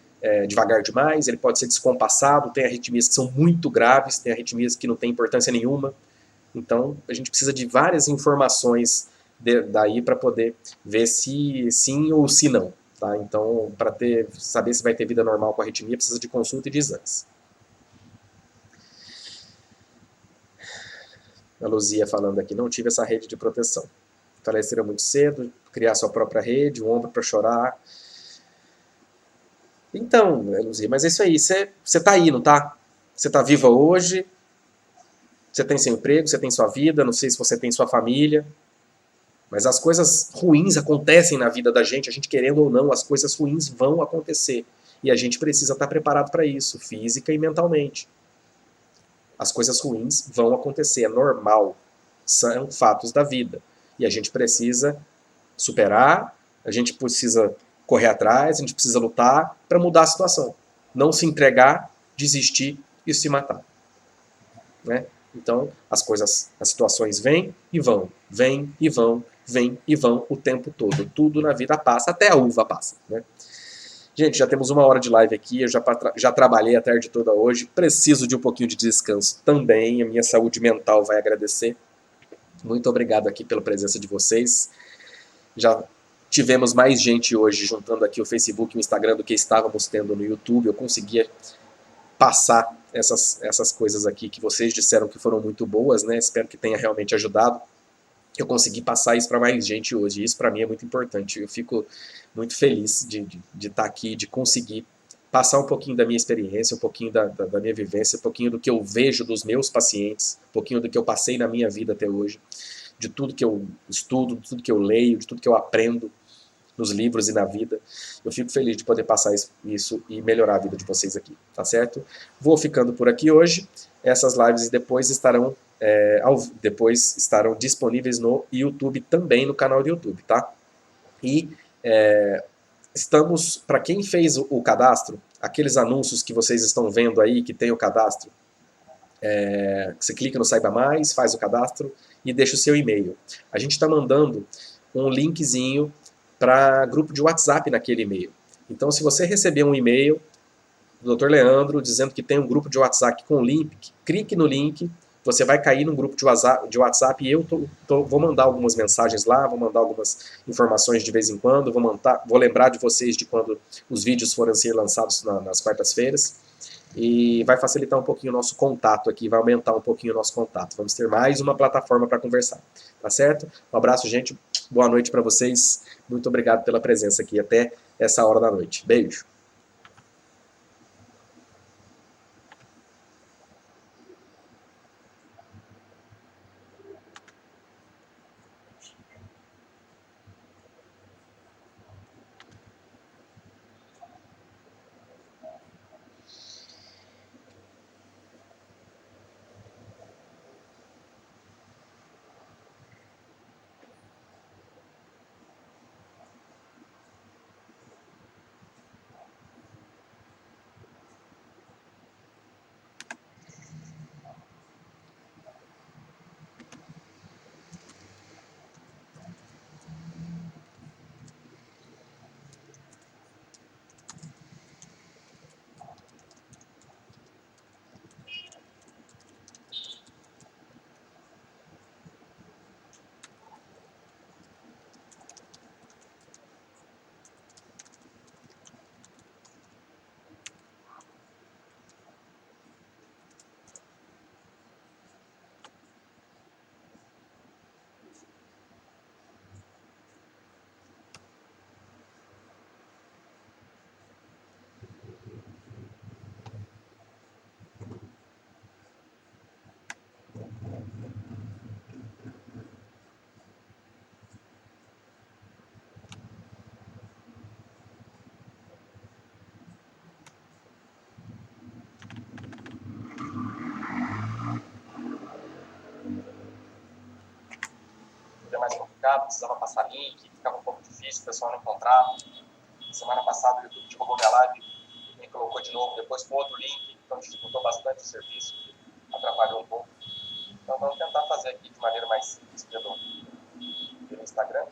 devagar demais, ele pode ser descompassado, tem arritmias que são muito graves, tem arritmias que não têm importância nenhuma. Então, a gente precisa de várias informações daí para poder ver se sim ou se não. Tá? Então, para saber se vai ter vida normal com arritmia, precisa de consulta e de exames. A Luzia falando aqui, não tive essa rede de proteção. Faleceram muito cedo, criar sua própria rede, um ombro para chorar. Então, Luzia, mas é isso aí, você tá aí, não tá? Você tá viva hoje, você tem seu emprego, você tem sua vida, não sei se você tem sua família, mas as coisas ruins acontecem na vida da gente, a gente querendo ou não, as coisas ruins vão acontecer. E a gente precisa estar preparado para isso, física e mentalmente. As coisas ruins vão acontecer, é normal, são fatos da vida. E a gente precisa superar, a gente precisa correr atrás, a gente precisa lutar para mudar a situação. Não se entregar, desistir e se matar. Né? Então, as situações vêm e vão, vêm e vão, vêm e vão o tempo todo. Tudo na vida passa, até a uva passa. Né? Gente, já temos 1 hora de live aqui, eu já trabalhei a tarde toda hoje, preciso de um pouquinho de descanso também, a minha saúde mental vai agradecer. Muito obrigado aqui pela presença de vocês. Já tivemos mais gente hoje juntando aqui o Facebook e o Instagram do que estávamos tendo no YouTube. Eu conseguia passar essas coisas aqui que vocês disseram que foram muito boas, né? Espero que tenha realmente ajudado. Eu consegui passar isso para mais gente hoje. Isso para mim é muito importante. Eu fico muito feliz de estar aqui, de conseguir passar um pouquinho da minha experiência, um pouquinho da minha vivência, um pouquinho do que eu vejo dos meus pacientes, um pouquinho do que eu passei na minha vida até hoje, de tudo que eu estudo, de tudo que eu leio, de tudo que eu aprendo nos livros e na vida. Eu fico feliz de poder passar isso e melhorar a vida de vocês aqui, tá certo? Vou ficando por aqui hoje. Essas lives depois estarão disponíveis no YouTube, também no canal do YouTube, tá? E estamos, para quem fez o cadastro, aqueles anúncios que vocês estão vendo aí, que tem o cadastro, você clica no Saiba Mais, faz o cadastro e deixa o seu e-mail. A gente está mandando um linkzinho para grupo de WhatsApp naquele e-mail. Então, se você receber um e-mail do Dr. Leandro dizendo que tem um grupo de WhatsApp com link, clique no link, você vai cair num grupo de WhatsApp e eu vou mandar algumas mensagens lá, vou mandar algumas informações de vez em quando, vou lembrar de vocês de quando os vídeos forem ser lançados nas quartas-feiras. E vai facilitar um pouquinho o nosso contato aqui, vai aumentar um pouquinho o nosso contato. Vamos ter mais uma plataforma para conversar, tá certo? Um abraço, gente. Boa noite para vocês. Muito obrigado pela presença aqui até essa hora da noite. Beijo. Mais complicado, precisava passar link, ficava um pouco difícil, o pessoal não encontrava. Semana passada o YouTube divulgou minha live, me colocou de novo, depois com outro link, então dificultou bastante o serviço, atrapalhou um pouco. Então vamos tentar fazer aqui de maneira mais simples pelo Instagram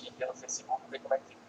e pelo Facebook, ver como é que fica.